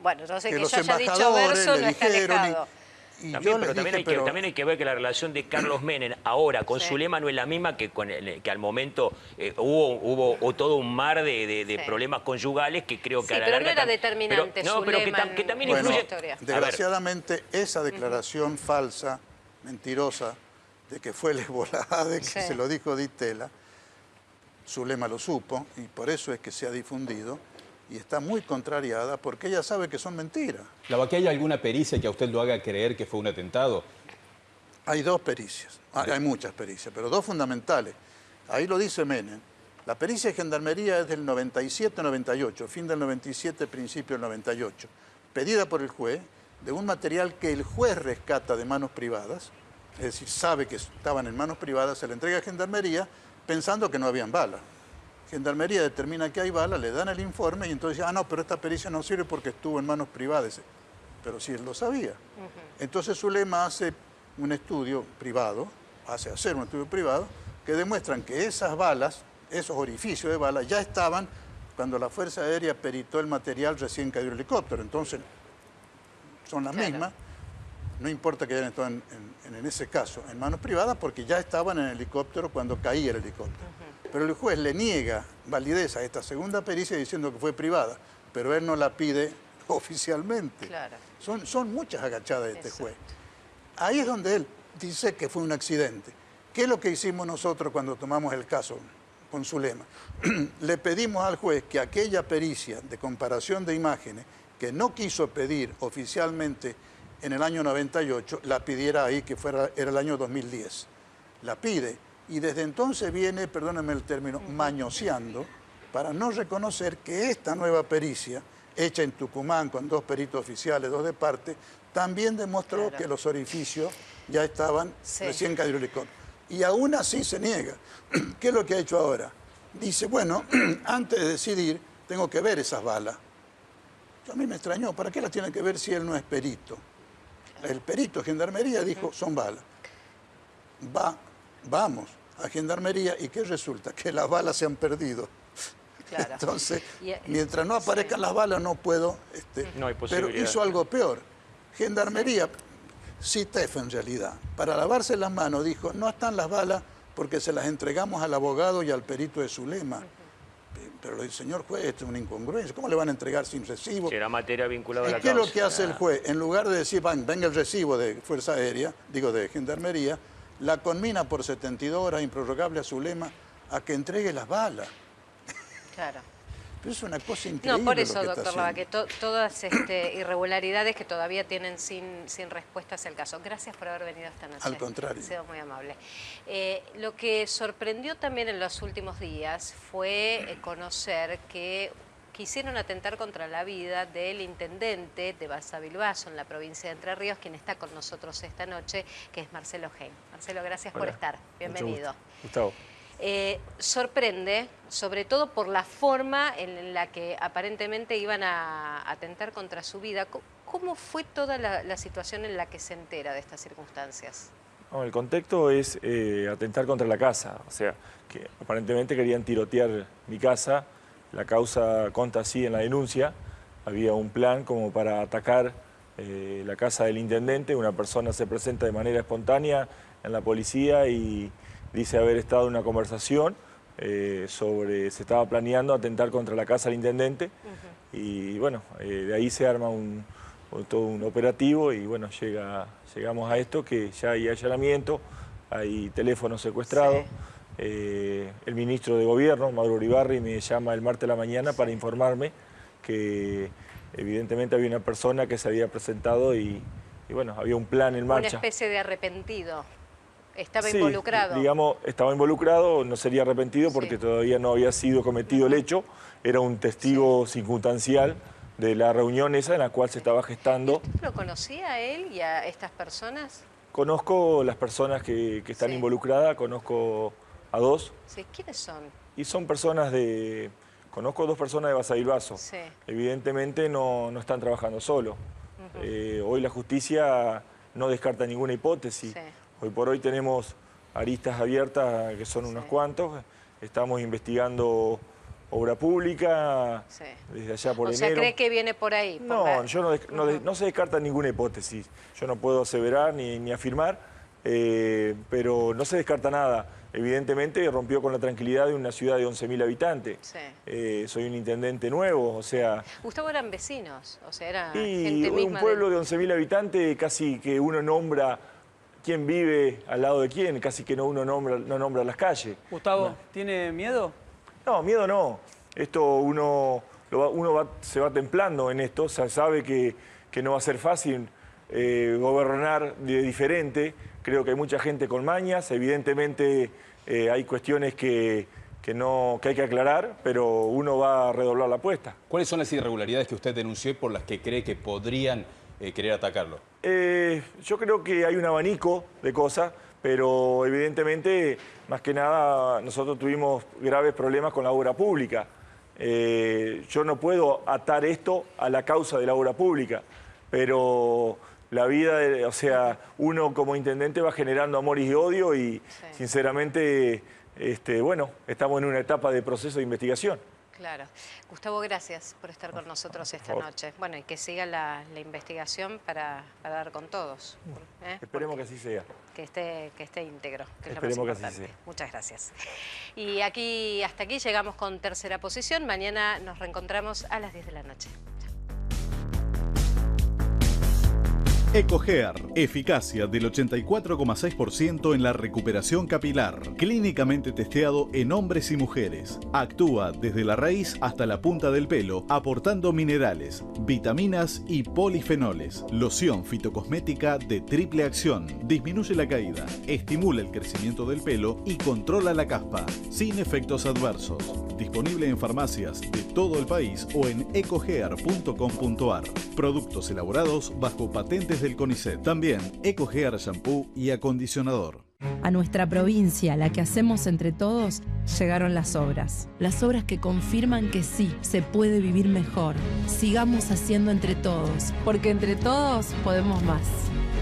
Bueno, entonces que los yo haya dicho verso no está alejado. También hay que ver que la relación de Carlos Menem ahora con Zulema no es la misma que al momento hubo todo un mar de problemas conyugales que creo que a la larga... pero no era determinante pero que también influye... Desgraciadamente esa declaración falsa, mentirosa, de que fue el Hezbollah, de que se lo dijo Ditela, Zulema lo supo y por eso es que se ha difundido. Y está muy contrariada porque ella sabe que son mentiras. ¿Que hay alguna pericia que a usted lo haga creer que fue un atentado? Hay dos pericias, hay muchas pericias, pero dos fundamentales. Ahí lo dice Menem. La pericia de Gendarmería es del 97-98, fin del 97, principio del 98, pedida por el juez, de un material que el juez rescata de manos privadas, es decir, sabe que estaban en manos privadas, se le entrega a Gendarmería pensando que no habían balas. Gendarmería determina que hay balas, le dan el informe y entonces dice, no, pero esta pericia no sirve porque estuvo en manos privadas. Pero si él lo sabía. Entonces Zulema hace un estudio privado, hacer un estudio privado, que demuestran que esas balas, esos orificios de balas, ya estaban cuando la Fuerza Aérea peritó el material recién caído el helicóptero. Entonces, son las mismas. No importa que hayan estado en ese caso en manos privadas porque ya estaban en el helicóptero cuando caía el helicóptero. Pero el juez le niega validez a esta segunda pericia diciendo que fue privada, pero él no la pide oficialmente. Claro. Son muchas agachadas de este juez. Ahí es donde él dice que fue un accidente. ¿Qué es lo que hicimos nosotros cuando tomamos el caso con Zulema? Le pedimos al juez que aquella pericia de comparación de imágenes que no quiso pedir oficialmente en el año 98, la pidiera ahí, que era el año 2010. La pide. Y desde entonces viene, perdónenme el término, mañoseando para no reconocer que esta nueva pericia, hecha en Tucumán con dos peritos oficiales, dos de parte, también demostró que los orificios ya estaban recién caído el helicóptero. Y aún así se niega. ¿Qué es lo que ha hecho ahora? Dice, bueno, antes de decidir, tengo que ver esas balas. A mí me extrañó, ¿para qué las tiene que ver si él no es perito? El perito de Gendarmería dijo, son balas. Vamos a Gendarmería y ¿qué resulta? Que las balas se han perdido. Claro. Entonces, mientras no aparezcan las balas no puedo... no hay pero hizo algo peor. Gendarmería, CITEF en realidad, para lavarse las manos dijo, no están las balas porque se las entregamos al abogado y al perito de Zulema. pero le dice, señor juez, esto es una incongruencia. ¿Cómo le van a entregar sin recibo? Si era materia vinculada a la ¿Y qué es lo causa? que hace el juez? En lugar de decir, venga el recibo de Fuerza Aérea, digo de Gendarmería, la conmina por 72 horas improrrogable a Zulema a que entregue las balas. Claro. Pero es una cosa increíble. No, por eso, lo que doctor está Lava, haciendo. que todas irregularidades que todavía tienen sin respuestas el caso. Gracias por haber venido esta noche. Al contrario. Ha sido muy amable. Lo que sorprendió también en los últimos días fue conocer que quisieron atentar contra la vida del intendente de Basavilbaso, en la provincia de Entre Ríos, quien está con nosotros esta noche, que es Marcelo Hein. Marcelo, gracias por estar. Bienvenido. Gustavo. Sorprende, sobre todo por la forma en la que aparentemente iban a atentar contra su vida. ¿Cómo fue toda la situación en la que se entera de estas circunstancias? No, el contexto es atentar contra la casa, o sea, que aparentemente querían tirotear mi casa. La causa consta así en la denuncia. Había un plan como para atacar la casa del intendente. Una persona se presenta de manera espontánea en la policía y dice haber estado en una conversación se estaba planeando atentar contra la casa del intendente. Y bueno, de ahí se arma todo un operativo y bueno, llegamos a esto, que ya hay allanamiento, hay teléfonos secuestrados. El ministro de Gobierno, Mauro Uribarri, me llama el martes de la mañana para informarme que evidentemente había una persona que se había presentado y bueno, había un plan en marcha. Una especie de arrepentido. ¿Estaba Sí, involucrado? Digamos, estaba involucrado, no sería arrepentido porque todavía no había sido cometido el hecho. Era un testigo circunstancial de la reunión esa en la cual se estaba gestando. ¿Usted lo conocía a él y a estas personas? Conozco las personas que están involucradas, conozco a dos. Sí, ¿quiénes son? Y son personas conozco 2 personas de Basavilbaso. Sí. Evidentemente no están trabajando solo. Hoy la justicia no descarta ninguna hipótesis. Sí. Hoy por hoy tenemos aristas abiertas, que son unos cuantos. Estamos investigando obra pública desde allá por enero. O sea, ¿cree que viene por ahí? No, no se descarta ninguna hipótesis. Yo no puedo aseverar ni afirmar, pero no se descarta nada. Evidentemente rompió con la tranquilidad de una ciudad de 11.000 habitantes. Soy un intendente nuevo, o sea... Ustedes eran vecinos, o sea, era Y gente misma. un pueblo de 11.000 habitantes, casi que uno nombra quién vive al lado de quién, casi que uno no nombra las calles. Gustavo, ¿tiene miedo? No, miedo no. Esto uno se va templando en esto, o sea, sabe que no va a ser fácil gobernar de diferente. Creo que hay mucha gente con mañas, evidentemente hay cuestiones que hay que aclarar, pero uno va a redoblar la apuesta. ¿Cuáles son las irregularidades que usted denunció y por las que cree que podrían querer atacarlo? Yo creo que hay un abanico de cosas, pero evidentemente, más que nada, nosotros tuvimos graves problemas con la obra pública. Yo no puedo atar esto a la causa de la obra pública, pero la vida, o sea, uno como intendente va generando amor y odio y sinceramente, bueno, estamos en una etapa de proceso de investigación. Claro. Gustavo, gracias por estar con nosotros esta noche. Bueno, y que siga la investigación para dar con todos. Esperemos que así sea. Que esté íntegro, que es lo más Esperemos que así importante. sea. Muchas gracias. Y hasta aquí llegamos con Tercera Posición. Mañana nos reencontramos a las 10 de la noche. EcoHair, eficacia del 84,6% en la recuperación capilar, clínicamente testeado en hombres y mujeres. Actúa desde la raíz hasta la punta del pelo, aportando minerales, vitaminas y polifenoles. Loción fitocosmética de triple acción, disminuye la caída, estimula el crecimiento del pelo y controla la caspa, sin efectos adversos. Disponible en farmacias de todo el país o en ecohair.com.ar. Productos elaborados bajo patentes del CONICET. También EcoHair Shampoo y acondicionador. A nuestra provincia, la que hacemos entre todos, llegaron las obras. Las obras que confirman que sí, se puede vivir mejor. Sigamos haciendo entre todos, porque entre todos podemos más.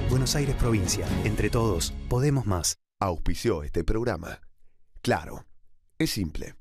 Buenos Aires Provincia, entre todos podemos más. Auspició este programa. Claro, es simple.